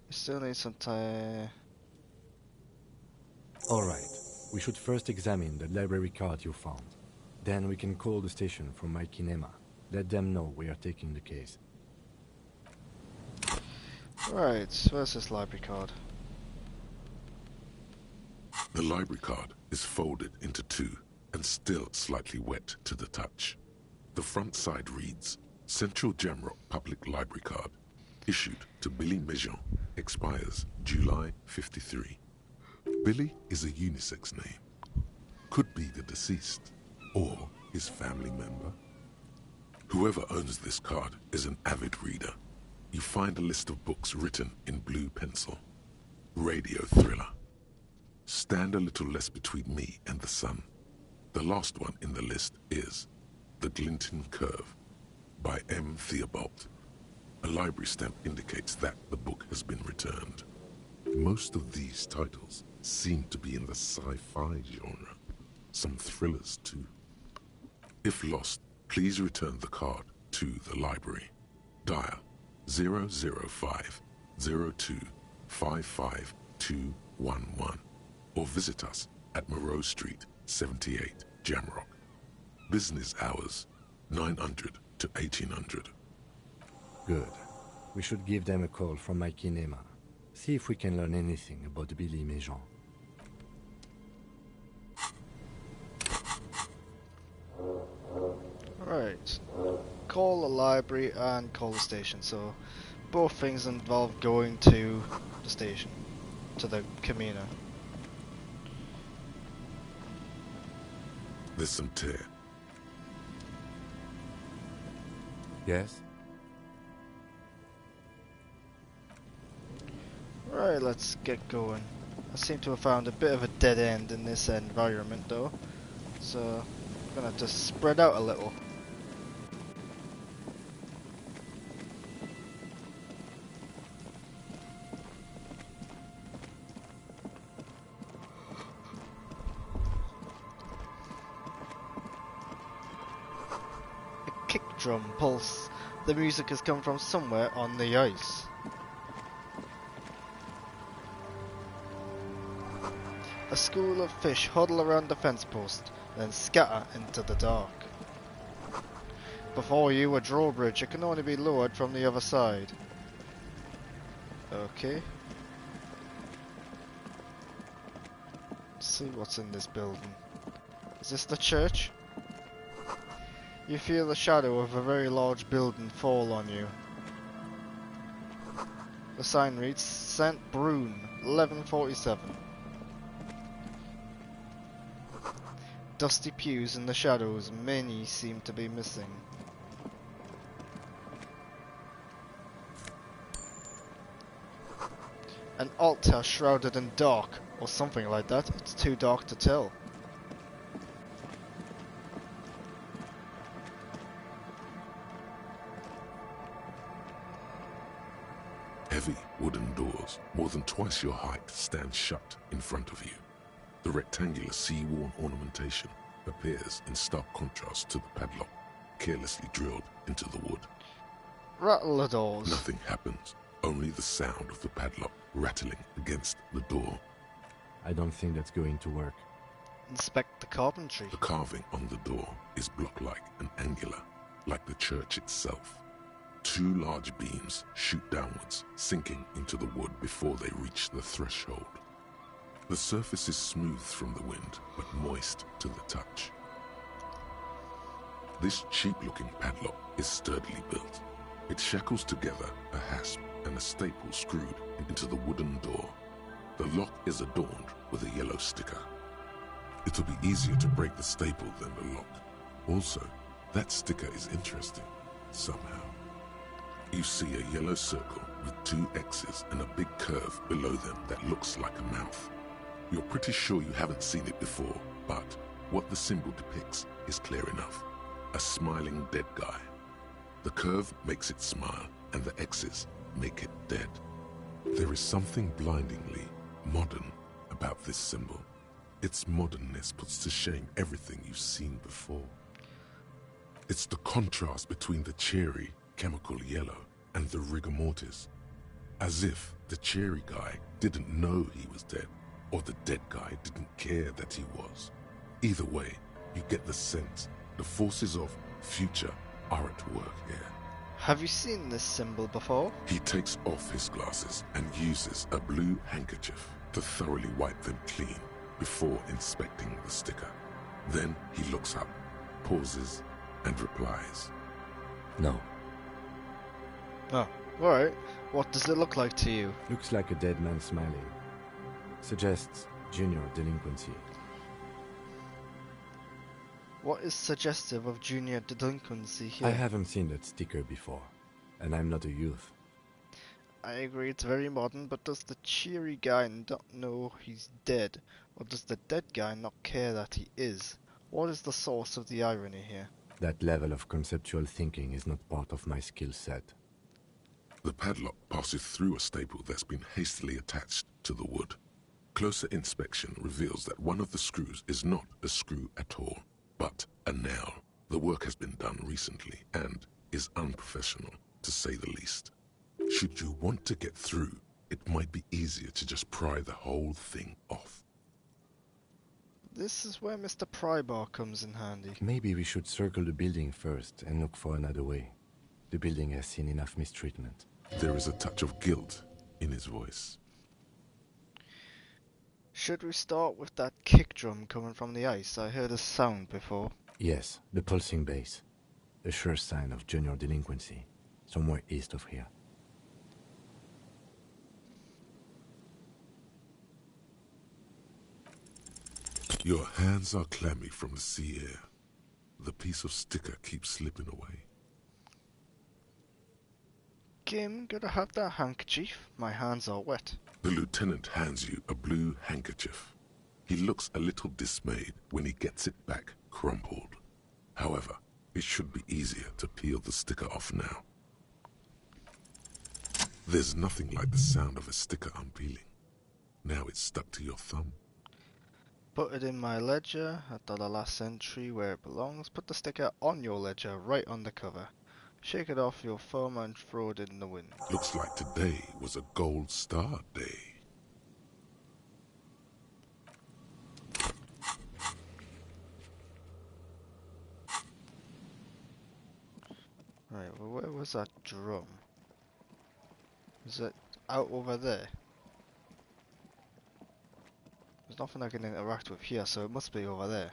We still need some time. Alright, we should first examine the library card you found. Then we can call the station from my kinema. Let them know we are taking the case. Right, where's this library card? The library card is folded into two and still slightly wet to the touch. The front side reads, Central Jamrock Public Library Card, issued to Billy Mejean, expires July 53. Billy is a unisex name. Could be the deceased, or his family member. Whoever owns this card is an avid reader. You find a list of books written in blue pencil. Radio thriller. Stand a little less between me and the sun. The last one in the list is The Glinton Curve by M. Theobald. A library stamp indicates that the book has been returned. Most of these titles seem to be in the sci-fi genre. Some thrillers too. If lost, please return the card to the library. Dial 005 02 55211 or visit us at Moreau Street, 78, Jamrock. Business hours, 900 to 1800. Good. We should give them a call from my kinema. See if we can learn anything about Billy Mejean. Right. Call the library and call the station, so both things involve going to the station, to the Camino. There's some tear. Yes? Right, let's get going. I seem to have found a bit of a dead end in this environment though, so I'm gonna have to spread out a little. drum pulse. The music has come from somewhere on the ice. A school of fish huddle around the fence post, then scatter into the dark. Before you, a drawbridge. It can only be lowered from the other side. Okay. Let's see what's in this building. Is this the church? You feel the shadow of a very large building fall on you. The sign reads St. Brune, 1147. Dusty pews in the shadows, many seem to be missing. An altar shrouded in dark, or something like that. It's too dark to tell. Heavy wooden doors, more than twice your height, stand shut in front of you. The rectangular sea-worn ornamentation appears in stark contrast to the padlock, carelessly drilled into the wood. Rattle the doors. Nothing happens, only the sound of the padlock rattling against the door. I don't think that's going to work. Inspect the carpentry. The carving on the door is block-like and angular, like the church itself. Two large beams shoot downwards, sinking into the wood before they reach the threshold. The surface is smooth from the wind, but moist to the touch. This cheap-looking padlock is sturdily built. It shackles together a hasp and a staple screwed into the wooden door. The lock is adorned with a yellow sticker. It'll be easier to break the staple than the lock. Also, that sticker is interesting, somehow. You see a yellow circle with two X's and a big curve below them that looks like a mouth. You're pretty sure you haven't seen it before, but what the symbol depicts is clear enough. A smiling dead guy. The curve makes it smile, and the X's make it dead. There is something blindingly modern about this symbol. Its modernness puts to shame everything you've seen before. It's the contrast between the cheery, chemical yellow and the rigor mortis. As if the cheery guy didn't know he was dead, or the dead guy didn't care that he was. Either way, you get the sense the forces of future are at work here. Have you seen this symbol before? He takes off his glasses and uses a blue handkerchief to thoroughly wipe them clean before inspecting the sticker. Then he looks up, pauses, and replies. No. Oh, alright. What does it look like to you? Looks like a dead man smiling. Suggests junior delinquency. What is suggestive of junior delinquency here? I haven't seen that sticker before, and I'm not a youth. I agree it's very modern, but does the cheery guy not know he's dead? Or does the dead guy not care that he is? What is the source of the irony here? That level of conceptual thinking is not part of my skill set. The padlock passes through a staple that's been hastily attached to the wood. Closer inspection reveals that one of the screws is not a screw at all, but a nail. The work has been done recently and is unprofessional, to say the least. Should you want to get through, it might be easier to just pry the whole thing off. This is where Mr. Prybar comes in handy. Maybe we should circle the building first and look for another way. The building has seen enough mistreatment. There is a touch of guilt in his voice. Should we start with that kick drum coming from the ice? I heard a sound before. Yes, the pulsing bass. A sure sign of junior delinquency. Somewhere east of here. Your hands are clammy from the sea air. The piece of sticker keeps slipping away. Kim, gotta have that handkerchief. My hands are wet. The lieutenant hands you a blue handkerchief. He looks a little dismayed when he gets it back crumpled. However, it should be easier to peel the sticker off now. There's nothing like the sound of a sticker unpeeling. Now it's stuck to your thumb. Put it in my ledger at the last entry where it belongs. Put the sticker on your ledger right on the cover. Shake it off your thumb and throw it in the wind. Looks like today was a gold star day. Right, well, where was that drum? Is it out over there? There's nothing I can interact with here, so it must be over there.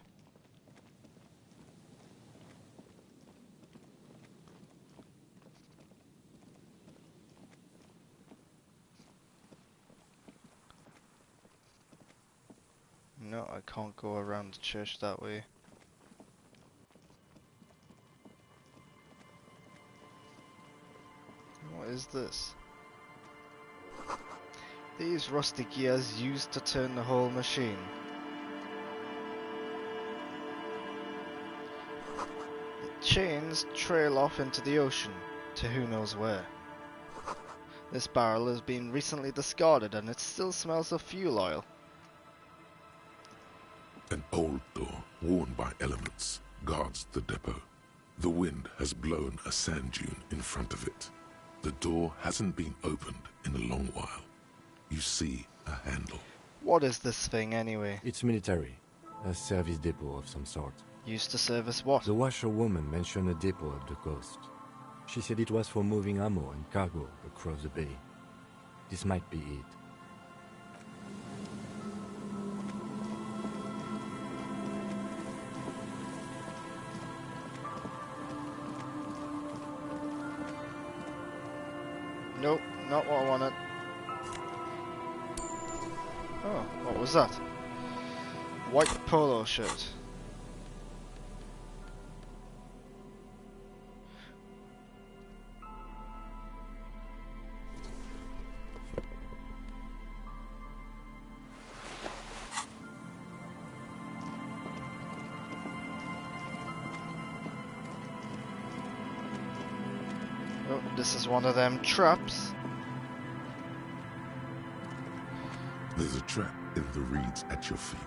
No, I can't go around the church that way. What is this? These rusty gears used to turn the whole machine. The chains trail off into the ocean, to who knows where. This barrel has been recently discarded and it still smells of fuel oil. An old door, worn by elements, guards the depot. The wind has blown a sand dune in front of it. The door hasn't been opened in a long while. You see a handle. What is this thing anyway? It's military. A service depot of some sort. Used to service what? The washerwoman mentioned a depot at the coast. She said it was for moving ammo and cargo across the bay. This might be it. Nope, not what I wanted. Oh, what was that? White polo shirt. Oh, this is one of them traps. There's a trap in the reeds at your feet.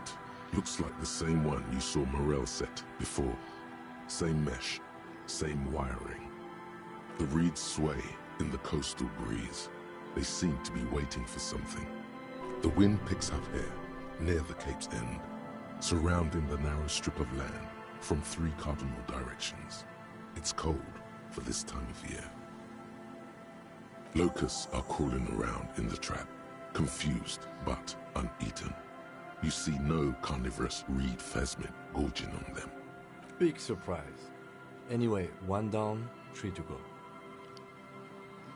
Looks like the same one you saw Morel set before. Same mesh, same wiring. The reeds sway in the coastal breeze. They seem to be waiting for something. The wind picks up here, near the Cape's end, surrounding the narrow strip of land from 3 cardinal directions. It's cold for this time of year. Locusts are crawling around in the trap, confused but uneaten. You see no carnivorous reed phasmid gorging on them. Big surprise. Anyway, 1 down, 3 to go.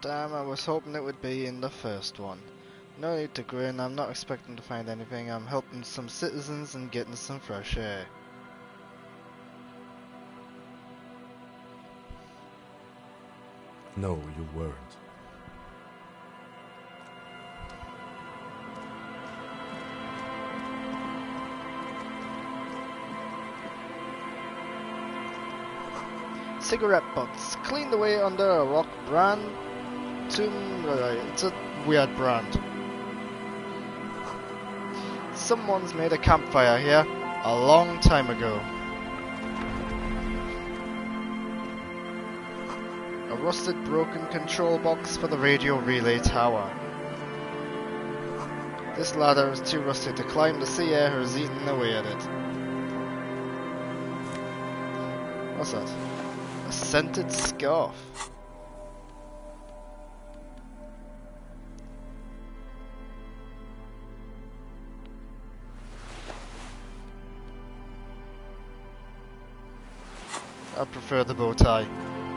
Damn, I was hoping it would be in the first one. No need to grin, I'm not expecting to find anything. I'm helping some citizens and getting some fresh air. No, you weren't. Cigarette butts, cleaned away under a rock brand. It's a weird brand. Someone's made a campfire here a long time ago. A rusted, broken control box for the radio relay tower. This ladder is too rusty to climb. The sea air has eaten away at it. What's that? A scented scarf. I prefer the bow tie.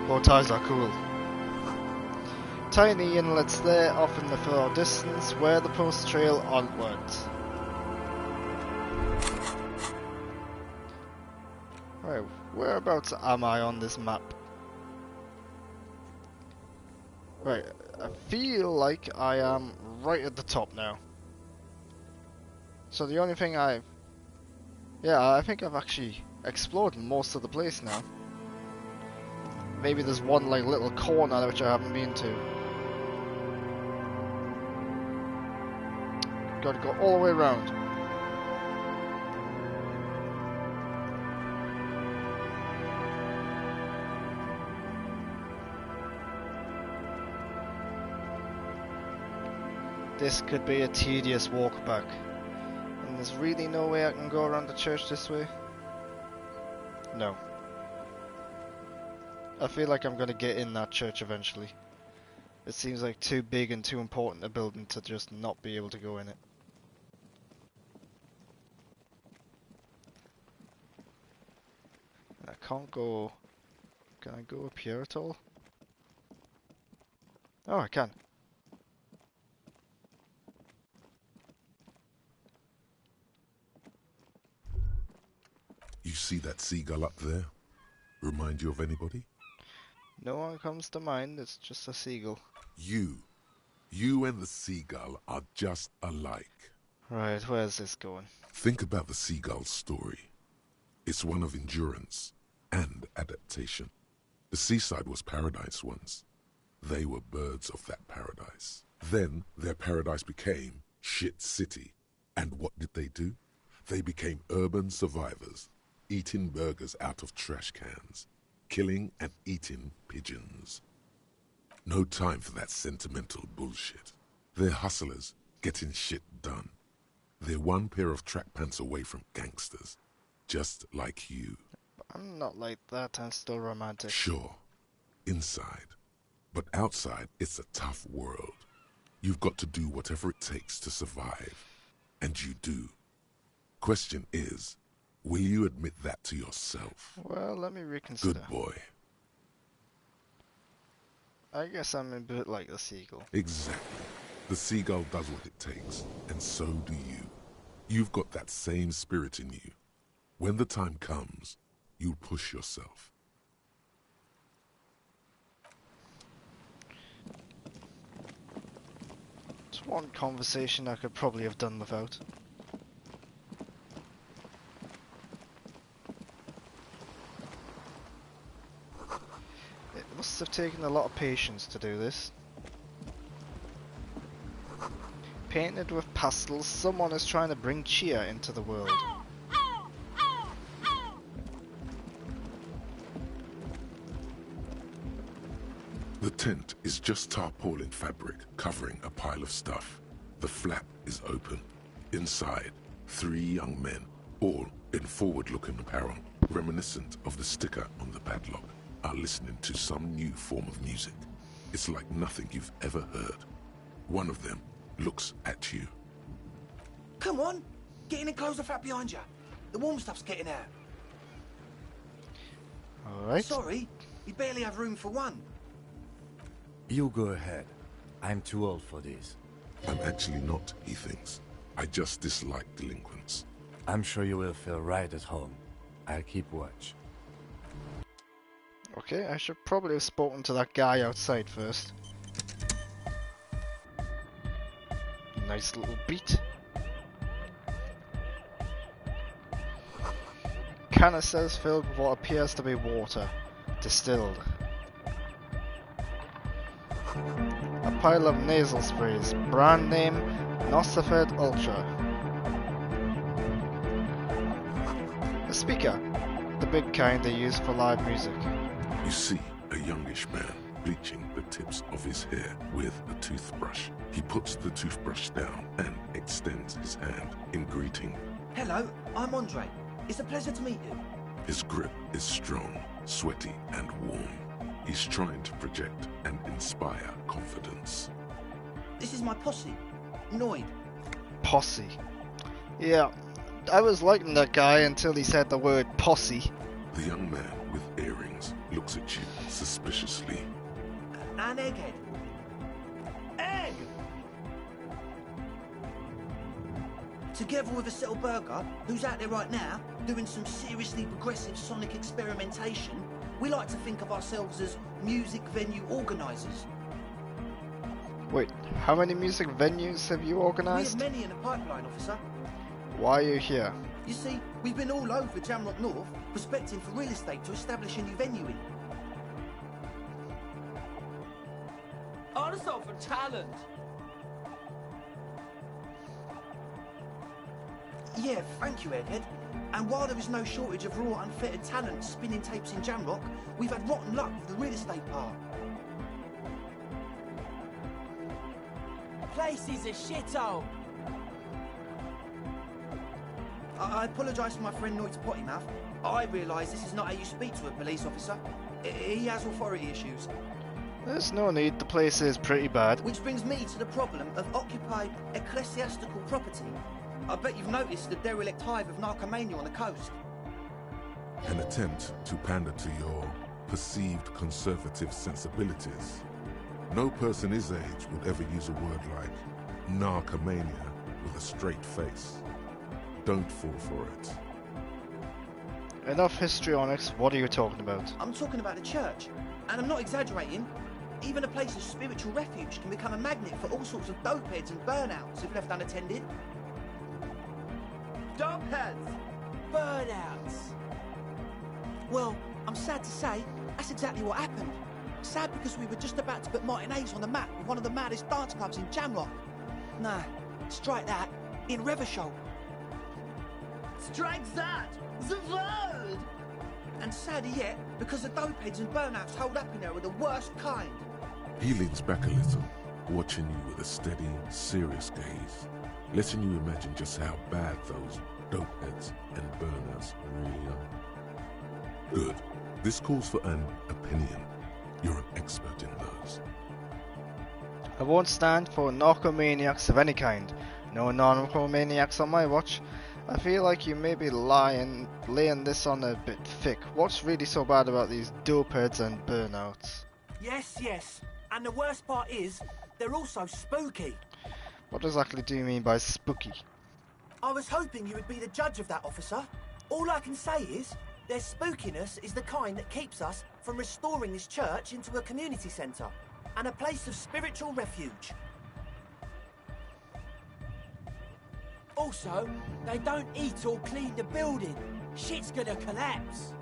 Bow ties are cool. Tiny inlets there, off in the far distance, where the post trail onwards. Right, whereabouts am I on this map? Right, I feel like I am right at the top now. So the only thing I think I've actually explored most of the place now. Maybe there's one like little corner which I haven't been to. Gotta go all the way around. This could be a tedious walk back. And there's really no way I can go around the church this way? No. I feel like I'm gonna get in that church eventually. It seems like too big and too important a building to just not be able to go in it. I can't go... Can I go up here at all? Oh, I can. You see that seagull up there? Remind you of anybody? No one comes to mind, it's just a seagull. You and the seagull are just alike. Right, where's this going? Think about the seagull's story. It's one of endurance and adaptation. The seaside was paradise once. They were birds of that paradise. Then their paradise became Shit City. And what did they do? They became urban survivors, eating burgers out of trash cans, killing and eating pigeons. No time for that sentimental bullshit. They're hustlers, getting shit done. They're one pair of track pants away from gangsters, just like you. I'm not like that, I'm still romantic. Sure, inside. But outside, it's a tough world. You've got to do whatever it takes to survive. And you do. Question is, will you admit that to yourself? Well, let me reconsider. Good boy. I guess I'm a bit like the seagull. Exactly. The seagull does what it takes, and so do you. You've got that same spirit in you. When the time comes, you push yourself. It's one conversation I could probably have done without. It must have taken a lot of patience to do this. Painted with pastels, someone is trying to bring cheer into the world. The tent is just tarpaulin fabric covering a pile of stuff. The flap is open. Inside, 3 young men, all in forward-looking apparel, reminiscent of the sticker on the padlock, are listening to some new form of music. It's like nothing you've ever heard. One of them looks at you. Come on, get in and close the flap behind you. The warm stuff's getting out. Alright. Sorry, we barely have room for one. You go ahead. I'm too old for this. I'm actually not, he thinks. I just dislike delinquents. I'm sure you will feel right at home. I'll keep watch. Okay, I should probably have spoken to that guy outside first. Nice little beat. Canisters filled with what appears to be water, distilled. A pile of nasal sprays, brand name Nosifed Ultra. A speaker, the big kind they use for live music. You see a youngish man bleaching the tips of his hair with a toothbrush. He puts the toothbrush down and extends his hand in greeting. Hello, I'm Andre. It's a pleasure to meet you. His grip is strong, sweaty, and warm. He's trying to project and inspire confidence. This is my posse, Noid. Posse. Yeah, I was liking that guy until he said the word posse. The young man with earrings looks at you suspiciously. An egghead. Egg! Together with a settled burger, who's out there right now, doing some seriously progressive sonic experimentation, we like to think of ourselves as music venue organisers. Wait, how many music venues have you We organised? have many in the pipeline, officer. Why are you here? You see, we've been all over Jamrock North, prospecting for real estate to establish a new venue in. Also for talent. Yeah, thank you, Egghead. And while there is no shortage of raw, unfettered talent spinning tapes in Jamrock, we've had rotten luck with the real estate part. place is a shithole. I apologise for my friend Noit's potty mouth. I realise this is not how you speak to a police officer. He has authority issues. There's no need, the place is pretty bad. Which brings me to the problem of occupied ecclesiastical property. I bet you've noticed the derelict hive of narcomania on the coast. An attempt to pander to your perceived conservative sensibilities. No person his age would ever use a word like narcomania with a straight face. Don't fall for it. Enough histrionics, what are you talking about? I'm talking about the church, and I'm not exaggerating. Even a place of spiritual refuge can become a magnet for all sorts of dopeheads and burnouts if left unattended. Dopeheads! Burnouts! Well, I'm sad to say, that's exactly what happened. Sad because we were just about to put Martinez on the map with one of the maddest dance clubs in Jamrock. Nah, strike that, in Revachol. Strike that! The word! And sadder yet, because the dopeheads and burnouts hold up in there are the worst kind. He leans back a little, watching you with a steady, serious gaze, letting you imagine just how bad those dopeheads and burnouts really are. Good. This calls for an opinion. You're an expert in those. I won't stand for narcomaniacs of any kind. No narcomaniacs on my watch. I feel like you may be laying this on a bit thick. What's really so bad about these dopeheads and burnouts? Yes. And the worst part is, they're also spooky. What exactly do you mean by spooky? I was hoping you would be the judge of that, officer. All I can say is, their spookiness is the kind that keeps us from restoring this church into a community centre and a place of spiritual refuge. Also, they don't eat or clean the building. Shit's gonna collapse.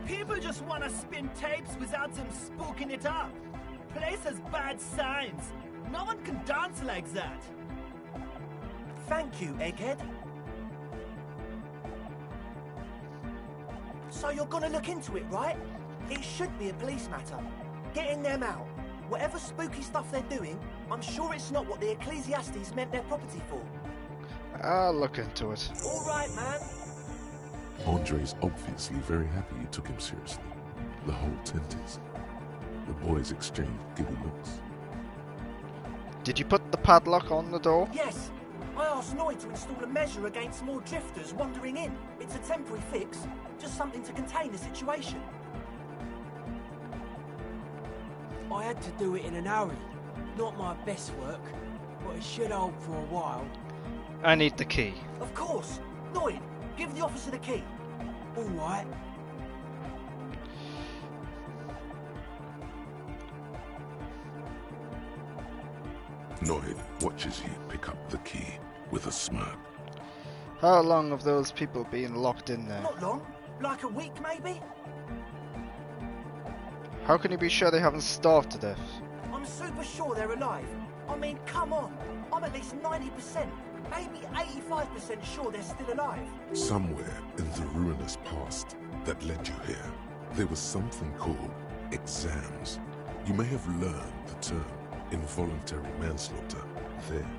People just want to spin tapes without them spooking it up. Place has bad signs. No one can dance like that. Thank you, Egghead. So you're gonna look into it, right? It should be a police matter. Getting them out. Whatever spooky stuff they're doing, I'm sure it's not what the Ecclesiastes meant their property for. I'll look into it. All right, man. Andre's obviously very happy you took him seriously. The whole tent is. The boys exchanged giddy looks. Did you put the padlock on the door? Yes. I asked Noy to install a measure against more drifters wandering in. It's a temporary fix, just something to contain the situation. I had to do it in a hurry. Not my best work, but it should hold for a while. I need the key. Of course. Noy, give the officer the key. All right. Noid watches you pick up the key with a smirk. How long have those people been locked in there? Not long. Like a week, maybe? How can you be sure they haven't starved to death? I'm super sure they're alive. I mean, come on. I'm at least 90%, maybe 85% sure they're still alive. Somewhere in the ruinous past that led you here, there was something called exams. You may have learned the term involuntary manslaughter there.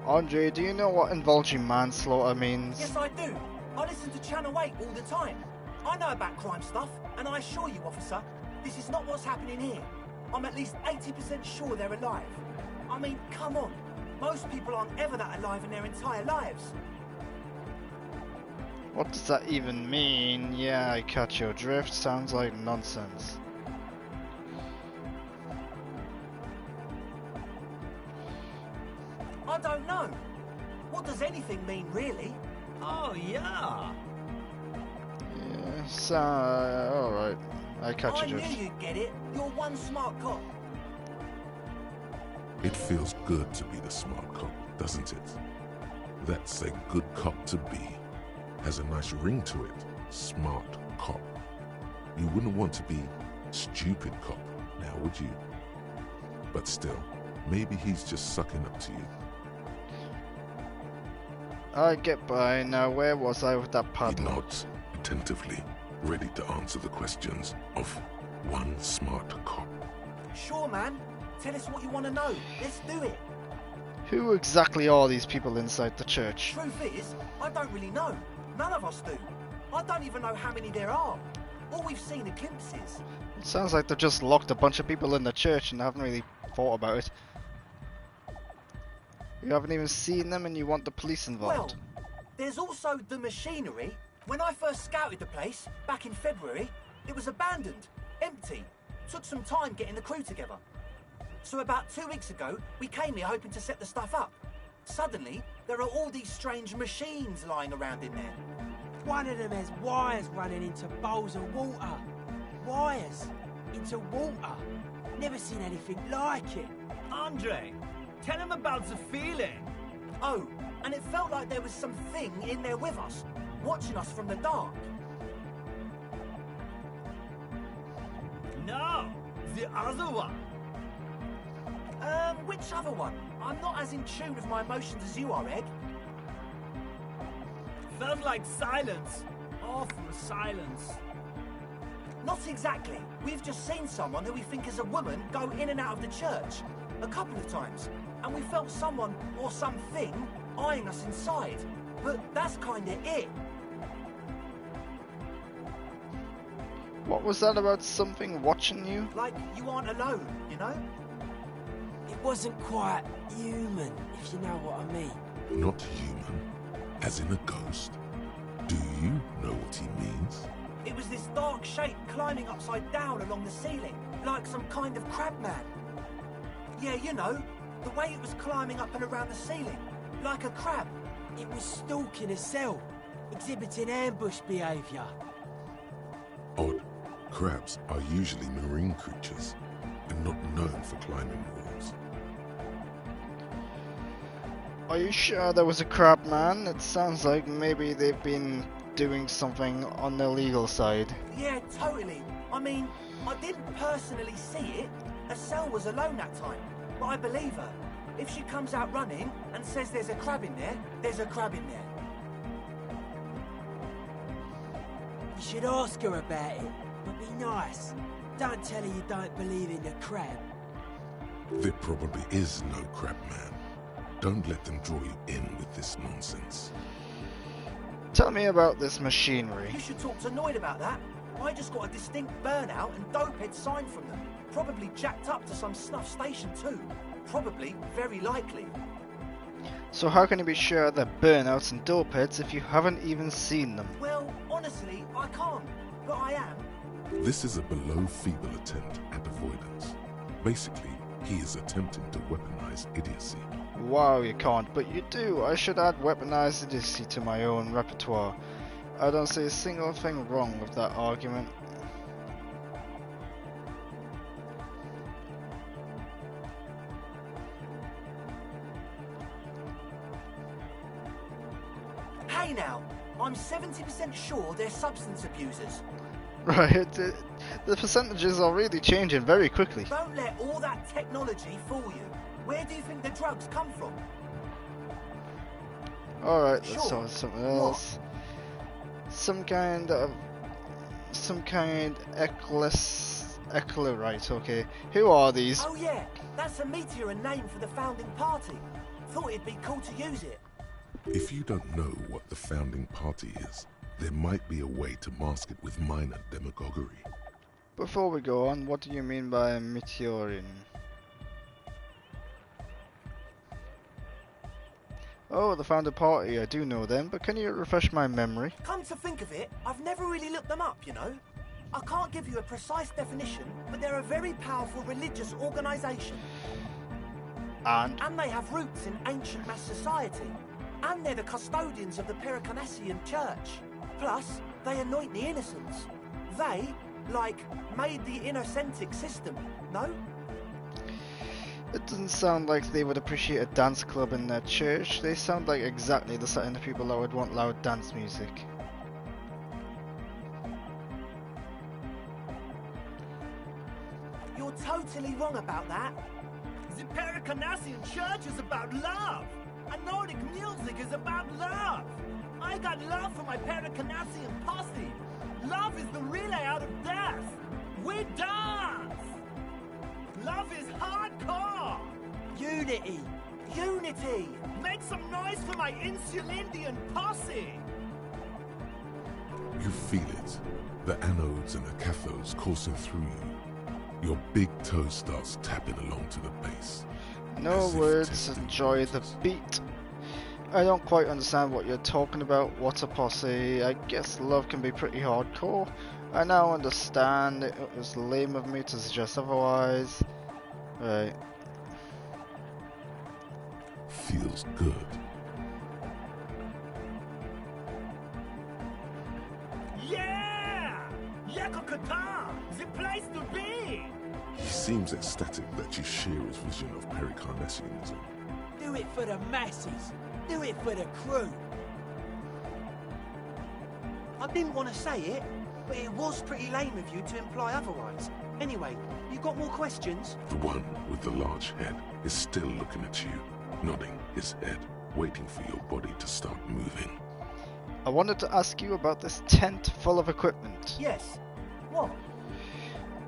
Andre, do you know what involuntary manslaughter means? Yes, I do. I listen to Channel 8 all the time. I know about crime stuff, and I assure you, officer, this is not what's happening here. I'm at least 80% sure they're alive. I mean, come on. Most people aren't ever that alive in their entire lives. What does that even mean? Yeah, I catch your drift. Sounds like nonsense. I don't know. What does anything mean, really? Oh, yeah. Yes, alright. I catch I your drift. knew you'd get it. You're one smart cop. It feels good to be the smart cop, doesn't it? That's a good cop to be. Has a nice ring to it. Smart cop. You wouldn't want to be stupid cop, now would you? But still, maybe he's just sucking up to you. I get by. Now where was I with that He padlock? nods attentively, ready to answer the questions of one smart cop. Sure, man. Tell us what you want to know. Let's do it. Who exactly are these people inside the church? Truth is, I don't really know. None of us do. I don't even know how many there are. All we've seen are glimpses. It sounds like they've just locked a bunch of people in the church and haven't really thought about it. You haven't even seen them and you want the police involved. Well, there's also the machinery. When I first scouted the place, back in February, it was abandoned, empty. Took some time getting the crew together. So about 2 weeks ago, we came here hoping to set the stuff up. Suddenly, there are all these strange machines lying around in there. One of them has wires running into bowls of water. Wires into water. Never seen anything like it. Andre, tell him about the feeling. Oh, and it felt like there was something in there with us, watching us from the dark. No, the other one. Which other one? I'm not as in tune with my emotions as you are, Egg. Felt like silence. Awful silence. Not exactly. We've just seen someone who we think is a woman go in and out of the church a couple of times, and we felt someone or something eyeing us inside. But that's kinda it. What was that about something watching you? Like you aren't alone, you know? It wasn't quite human, if you know what I mean. Not human, as in a ghost. Do you know what he means? It was this dark shape climbing upside down along the ceiling, like some kind of crab man. Yeah, you know, the way it was climbing up and around the ceiling, like a crab. It was stalking a cell, exhibiting ambush behaviour. Odd. Crabs are usually marine creatures and not known for climbing walls. Are you sure there was a crab man? It sounds like maybe they've been doing something on the legal side. Yeah, totally. I mean, I didn't personally see it. Estelle was alone that time, but I believe her. If she comes out running and says there's a crab in there, there's a crab in there. You should ask her about it, but be nice. Don't tell her you don't believe in the crab. There probably is no crab man. Don't let them draw you in with this nonsense. Tell me about this machinery. You should talk to Noid about that. I just got a distinct burnout and dopehead sign from them. Probably jacked up to some snuff station too. Probably, very likely. So how can you be sure they're burnouts and dope heads if you haven't even seen them? Well, honestly, I can't. But I am. This is a below feeble attempt at avoidance. Basically, he is attempting to weaponize idiocy. Wow, you can't, but you do. I should add weaponized idiocy to my own repertoire. I don't see a single thing wrong with that argument. Hey now, I'm 70% sure they're substance abusers. Right, the percentages are really changing very quickly. Don't let all that technology fool you. Where do you think the drugs come from? Alright, let's Sure. talk about something else. Some kind right, okay. Who are these? Oh yeah, that's a meteor and name for the founding party. Thought it'd be cool to use it. If you don't know what the founding party is, there might be a way to mask it with minor demagoguery. Before we go on, what do you mean by a meteorin? Oh, the founding party, I do know them, but can you refresh my memory? Come to think of it, I've never really looked them up, you know. I can't give you a precise definition, but they're a very powerful religious organisation. And And they have roots in ancient mass society. And they're the custodians of the Pericarnassian Church. Plus, they anoint the innocents. They, like, made the innocentic system, no? it doesn't sound like they would appreciate a dance club in their church. They sound like exactly the kind of people that would want loud dance music. You're totally wrong about that. The Pericarnassian Church is about love. And Nordic music is about love. I got love for my Pericarnassian posse. Love is the relay out of death. We dance. Love is hardcore! Unity! Unity! Make some noise for my Insulindian posse! You feel it. The anodes and the cathodes coursing through you. Your big toe starts tapping along to the bass. No as if words, testing enjoy the waters. beat. I don't quite understand what you're talking about. What's a posse? I guess love can be pretty hardcore. I now understand. It was lame of me to suggest otherwise. Right. Feels good. Yeah! Yakokata! The place to be! He seems ecstatic that you share his vision of pericarnassianism. Do it for the masses! Do it for the crew! I didn't want to say it, but it was pretty lame of you to imply otherwise. Anyway, you got more questions? The one with the large head is still looking at you, nodding his head, waiting for your body to start moving. I wanted to ask you about this tent full of equipment. Yes. What?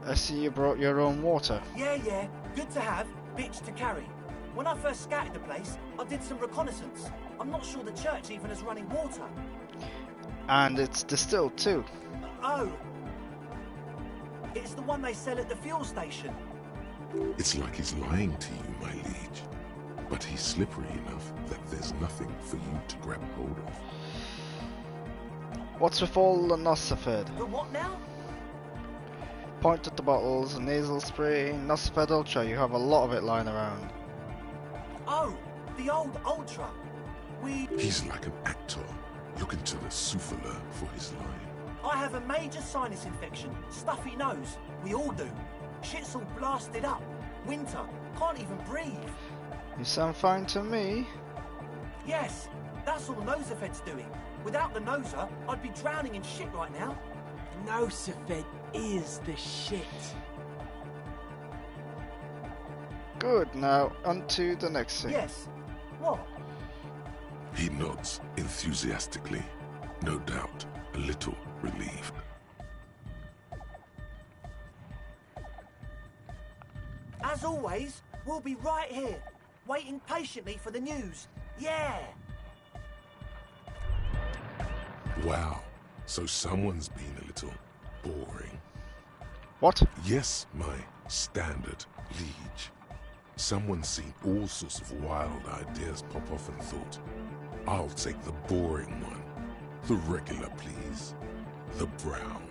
I see you brought your own water. Yeah. Good to have, bitch to carry. When I first scouted the place, I did some reconnaissance. I'm not sure the church even has running water. And it's distilled too. Oh. It's the one they sell at the fuel station. It's like he's lying to you, my liege. But he's slippery enough that there's nothing for you to grab hold of. What's with all the Nosifed? The what now? Point at the bottles, nasal spray, Nosifed Ultra, you have a lot of it lying around. Oh, the old Ultra. He's like an actor, looking to the souffleur for his line. I have a major sinus infection, stuffy nose. We all do. Shit's all blasted up. Winter, can't even breathe. You sound fine to me. Yes, that's all Nosafed's doing. Without the Noser, I'd be drowning in shit right now. Nosafed is the shit. Good, now on to the next thing. Yes. What? He nods enthusiastically, no doubt a little relieved. As always, we'll be right here, waiting patiently for the news. Yeah! Wow, so someone's been a little boring. What? Yes, my standard liege. Someone's seen all sorts of wild ideas pop off and thought, I'll take the boring one. The regular, please. The brown.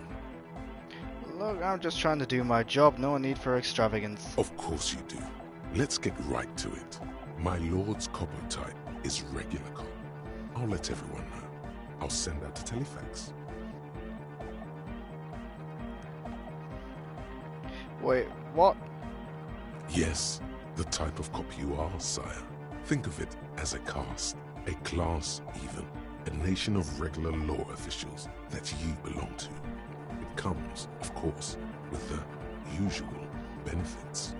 Look, I'm just trying to do my job, no need for extravagance. Of course you do. Let's get right to it. My lord's copper type is regular cop. I'll let everyone know. I'll send out a telefax. Wait, what? Yes, the type of cop you are, sire. Think of it as a caste, a class even, a nation of regular law officials that you belong to. It comes, of course, with the usual benefits.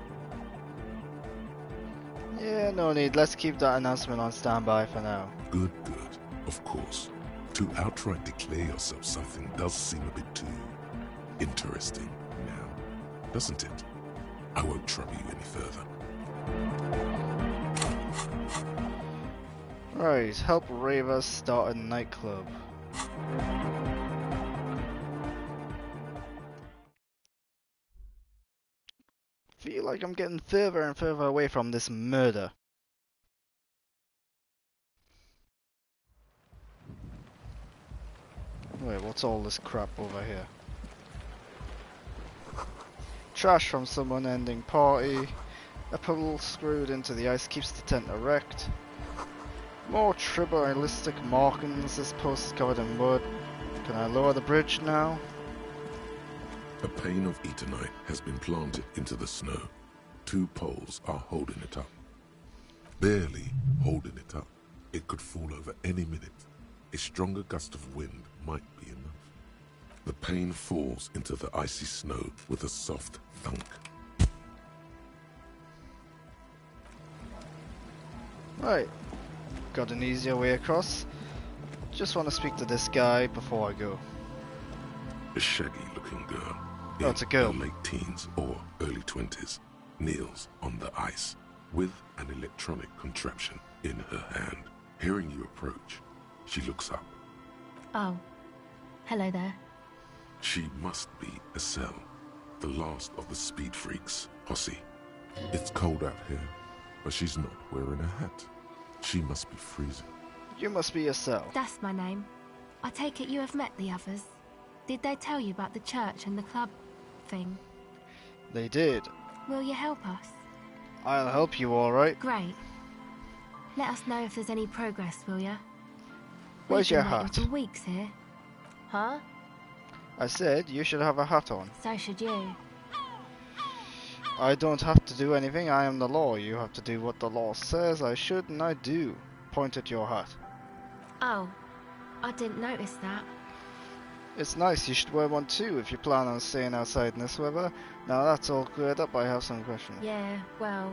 Yeah, no need. Let's keep that announcement on standby for now. Good, of course. To outright declare yourself something does seem a bit too interesting now, doesn't it? I won't trouble you any further. Right, help Rava start a nightclub. Feel like I'm getting further and further away from this murder. Wait, what's all this crap over here? Trash from someone ending party. A puddle screwed into the ice keeps the tent erect. More tribalistic markings. This post is covered in mud. Can I lower the bridge now? A pane of eternite has been planted into the snow. 2 poles are holding it up. Barely holding it up. It could fall over any minute. A stronger gust of wind might be enough. The pane falls into the icy snow with a soft thunk. Right. Got an easier way across. Just want to speak to this guy before I go. A shaggy-looking girl. Oh, it's a girl. In her late teens or early 20s. kneels on the ice with an electronic contraption in her hand. Hearing you approach, she looks up. Oh. Hello there. She must be Estelle, the last of the speed freaks, Posse. It's cold out here, but she's not wearing a hat. She must be freezing. You must be Estelle. That's my name. I take it you have met the others. Did they tell you about the church and the club thing? They did. Will you help us? I'll help you, alright. Great. Let us know if there's any progress, will ya? Where's We've your been waiting hat? for weeks here. Huh? I said you should have a hat on. So should you. I don't have to do anything, I am the law. You have to do what the law says I should, and I do. Point at your hat. Oh, I didn't notice that. It's nice, you should wear one too if you plan on staying outside in this weather. Now that's all cleared up, I have some questions. Yeah, well...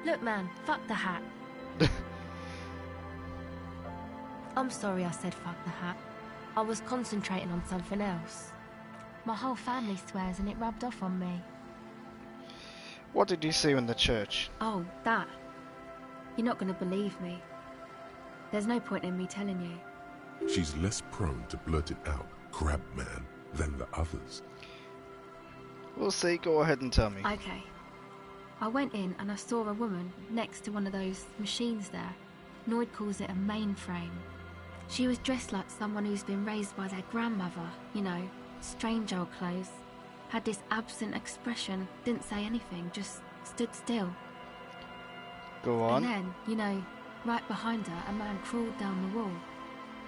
Look man, fuck the hat. I'm sorry I said fuck the hat. I was concentrating on something else. My whole family swears and it rubbed off on me. What did you see in the church? Oh, that. You're not going to believe me. There's no point in me telling you. She's less prone to blurt it out, Crab Man, than the others. We'll see, go ahead and tell me. Okay. I went in and I saw a woman next to one of those machines there. Noid calls it a mainframe. She was dressed like someone who's been raised by their grandmother, you know, strange old clothes. Had this absent expression, didn't say anything, just stood still. Go on. And then, you know, right behind her, a man crawled down the wall,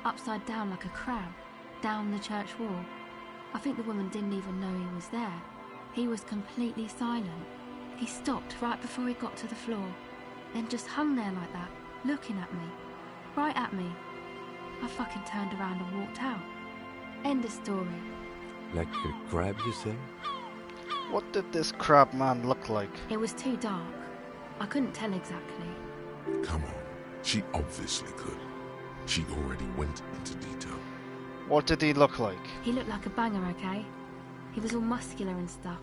upside down like a crab, down the church wall. I think the woman didn't even know he was there. He was completely silent. He stopped right before he got to the floor, then just hung there like that, looking at me, right at me. I fucking turned around and walked out. End of story. Like a crab, you say? What did this crab man look like? It was too dark. I couldn't tell exactly. Come on, she obviously could. She already went into detail. What did he look like? He looked like a banger, okay? He was all muscular and stuff.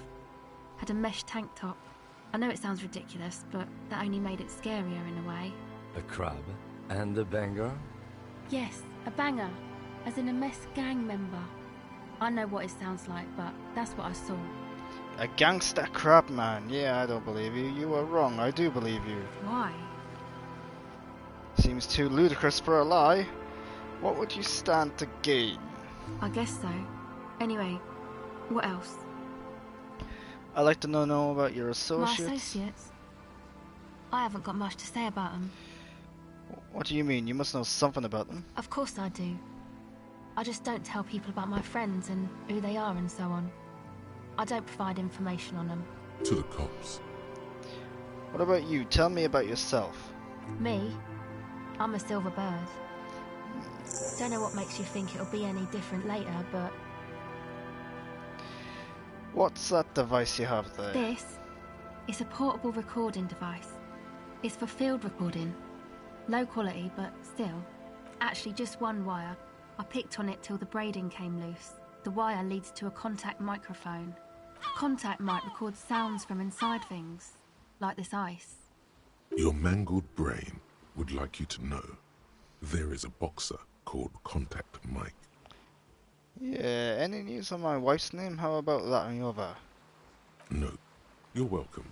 Had a mesh tank top. I know it sounds ridiculous, but that only made it scarier in a way. A crab and a banger? Yes, a banger. As in a mess gang member. I know what it sounds like, but that's what I saw. A gangster crab man. Yeah, I don't believe you. You were wrong. I do believe you. Why? Seems too ludicrous for a lie. What would you stand to gain? I guess so. Anyway, what else? I'd like to know about your My associates. associates? I haven't got much to say about them. What do you mean? You must know something about them. Of course I do. I just don't tell people about my friends and who they are and so on. I don't provide information on them. To the cops. What about you? Tell me about yourself. Me? I'm a silver bird. Don't know what makes you think it'll be any different later, but... What's that device you have there? This is a portable recording device. It's for field recording. Low quality, but still. Actually, just one wire. I picked on it till the braiding came loose. The wire leads to a contact microphone. A contact mic records sounds from inside things, like this ice. Your mangled brain would like you to know there is a boxer called Contact Mike. Yeah, any news on my wife's name? How about that on your other? No, you're welcome.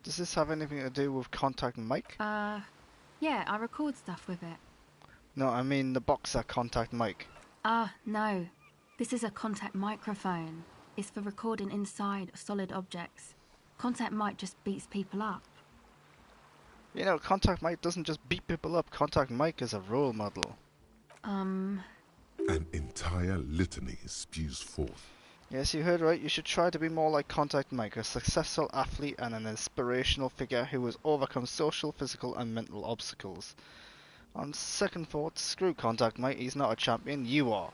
Does this have anything to do with Contact Mike? Yeah, I record stuff with it. No, I mean the boxer Contact Mike. No. This is a contact microphone. It's for recording inside solid objects. Contact mic just beats people up. You know, Contact Mike doesn't just beat people up. Contact Mike is a role model. An entire litany spews forth. Yes, you heard right. You should try to be more like Contact Mike, a successful athlete and an inspirational figure who has overcome social, physical and mental obstacles. On second thought, screw Contact Mike, he's not a champion, you are.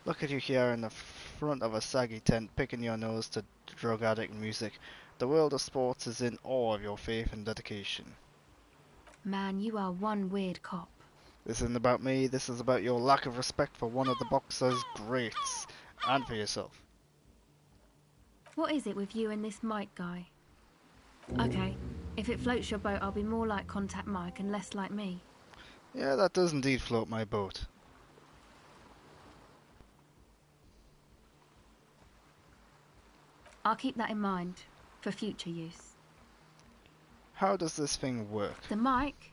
Look at you here in the front of a saggy tent, picking your nose to drug addict music. The world of sports is in awe of your faith and dedication. Man, you are one weird cop. This isn't about me, this is about your lack of respect for one of the boxer's greats, and for yourself. What is it with you and this Mike guy? Okay, if it floats your boat, I'll be more like Contact Mike and less like me. Yeah, that does indeed float my boat. I'll keep that in mind for future use. How does this thing work? The mic?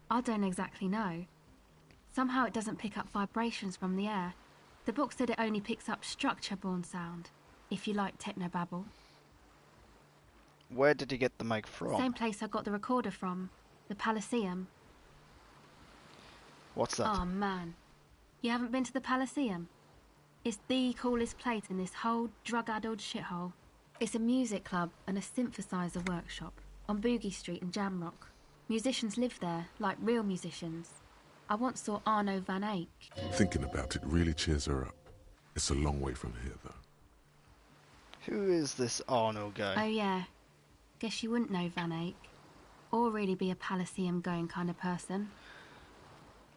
I don't exactly know. Somehow it doesn't pick up vibrations from the air. The book said it only picks up structure-borne sound, if you like technobabble. Where did you get the mic from? Same place I got the recorder from, the Palaceum. What's that? Oh man, you haven't been to the Palaceum? It's the coolest place in this whole drug-addled shithole. It's a music club and a synthesizer workshop on Boogie Street in Jamrock. Musicians live there, like real musicians. I once saw Arno van Eyck. Thinking about it really cheers her up. It's a long way from here, though. Who is this Arno guy? Oh yeah, guess you wouldn't know Van Eyck. Or really be a Palaceum going kind of person.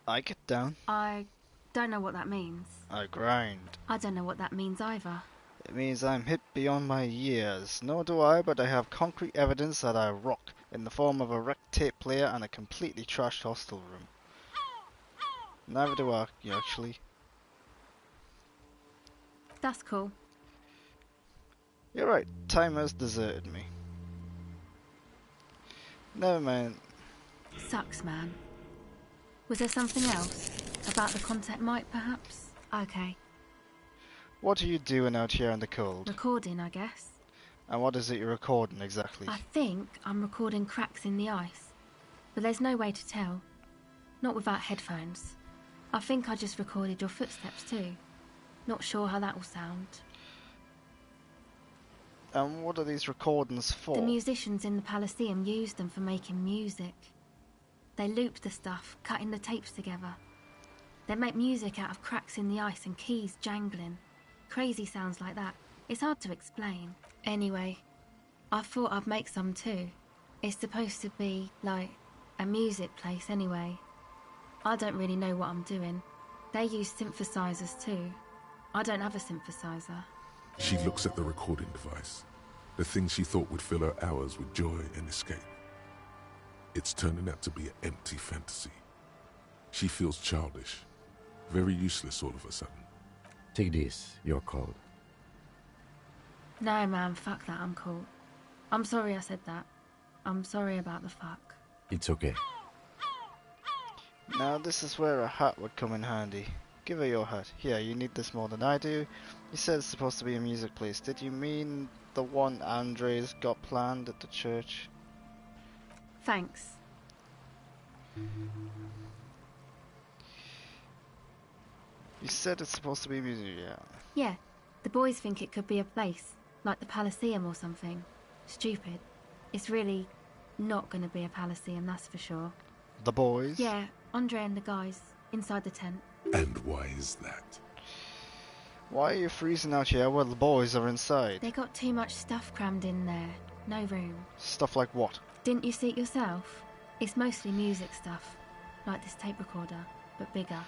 I get down. I don't know what that means. I grind. I don't know what that means either. It means I'm hit beyond my years. Nor do I, but I have concrete evidence that I rock, in the form of a wrecked tape player and a completely trashed hostel room. Neither do I, actually. That's cool. You're right, time has deserted me. Never mind. Sucks, man. Was there something else? About the Contact Mike, perhaps? Okay. What are you doing out here in the cold? Recording, I guess. And what is it you're recording exactly? I think I'm recording cracks in the ice. But there's no way to tell. Not without headphones. I think I just recorded your footsteps too. Not sure how that will sound. And what are these recordings for? The musicians in the Palaceum used them for making music. They looped the stuff, cutting the tapes together. They make music out of cracks in the ice and keys jangling. Crazy sounds like that. It's hard to explain. Anyway, I thought I'd make some too. It's supposed to be, like, a music place anyway. I don't really know what I'm doing. They use synthesizers too. I don't have a synthesizer. She looks at the recording device, the thing she thought would fill her hours with joy and escape. It's turning out to be an empty fantasy. She feels childish, very useless all of a sudden. Take this, you're called. No man, fuck that, I'm cool. I'm sorry I said that. I'm sorry about the fuck. It's okay. Now this is where a hat would come in handy. Give her your hat. Here, you need this more than I do. You said it's supposed to be a music place. Did you mean the one Andre's got planned at the church? Thanks. You said it's supposed to be a music, yeah. Yeah, the boys think it could be a place, like the Palaceum or something. Stupid. It's really not going to be a Palaceum, that's for sure. The boys? Yeah, Andre and the guys, inside the tent. And why is that? Why are you freezing out here while the boys are inside? They got too much stuff crammed in there. No room. Stuff like what? Didn't you see it yourself? It's mostly music stuff. Like this tape recorder, but bigger.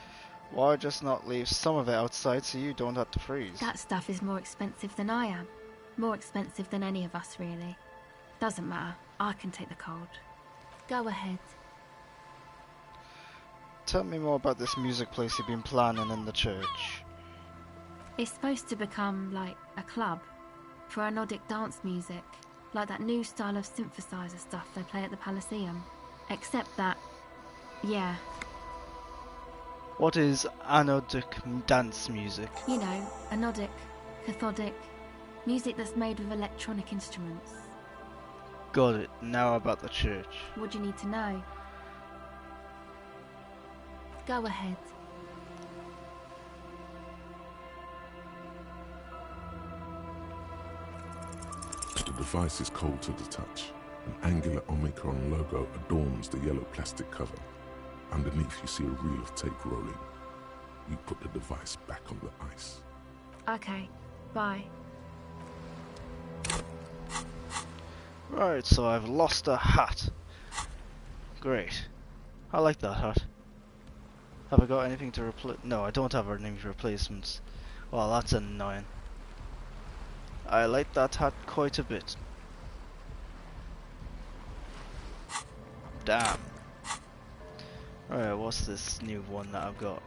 Why just not leave some of it outside so you don't have to freeze? That stuff is more expensive than I am. More expensive than any of us, really. Doesn't matter. I can take the cold. Go ahead. Tell me more about this music place you've been planning in the church. It's supposed to become, like, a club for anodic dance music, like that new style of synthesizer stuff they play at the Palaceum. Except that, yeah. What is anodic dance music? You know, anodic, cathodic, music that's made with electronic instruments. Got it. Now about the church. What do you need to know? Go ahead. The device is cold to the touch. An angular Omicron logo adorns the yellow plastic cover. Underneath you see a reel of tape rolling. You put the device back on the ice. Okay, bye. Right, so I've lost a hat. Great. I like that hat. Have I got anything to replace? No, I don't have any replacements. Well, that's annoying. I like that hat quite a bit. Damn. Alright, what's this new one that I've got?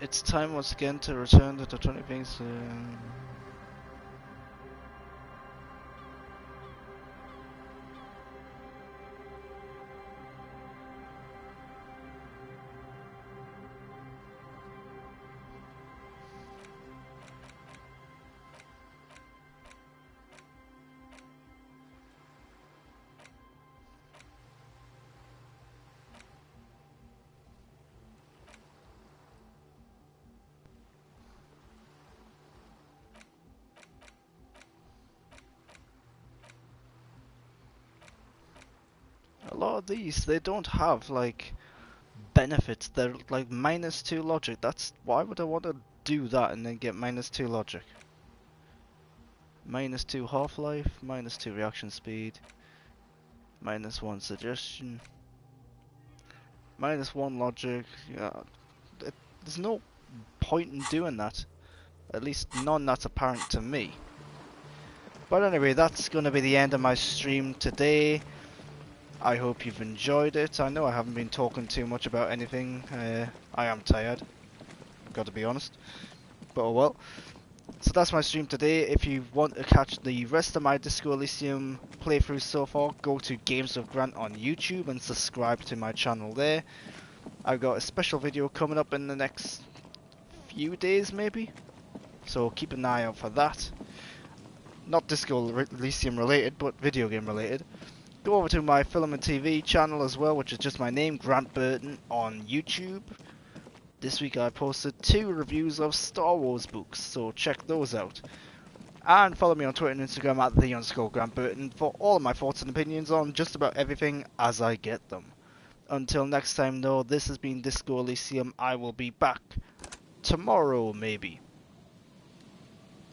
It's time once again to return to the 20 things. A lot of these, they don't have like benefits. They're like -2 logic. That's why would I want to do that and then get -2 logic? -2 half-life, -2 reaction speed, -1 suggestion, -1 logic. Yeah, there's no point in doing that. At least none that's apparent to me. But anyway, that's going to be the end of my stream today. I hope you've enjoyed it. I know I haven't been talking too much about anything. I am tired, got to be honest. But oh well. So that's my stream today. If you want to catch the rest of my Disco Elysium playthrough so far, go to Games with Grant on YouTube and subscribe to my channel there. I've got a special video coming up in the next few days maybe, so keep an eye out for that. Not Disco Elysium related, but video game related. Go over to my film and TV channel as well, which is just my name, Grant Burton, on YouTube. This week I posted 2 reviews of Star Wars books, so check those out. And follow me on Twitter and Instagram at @the_Grant Burton for all of my thoughts and opinions on just about everything as I get them. Until next time though, this has been Disco Elysium. I will be back tomorrow maybe.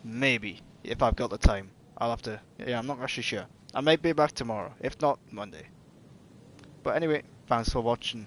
Maybe, if I've got the time. I'll have to, yeah, I'm not actually sure. I may be back tomorrow, if not Monday. But anyway, thanks for watching.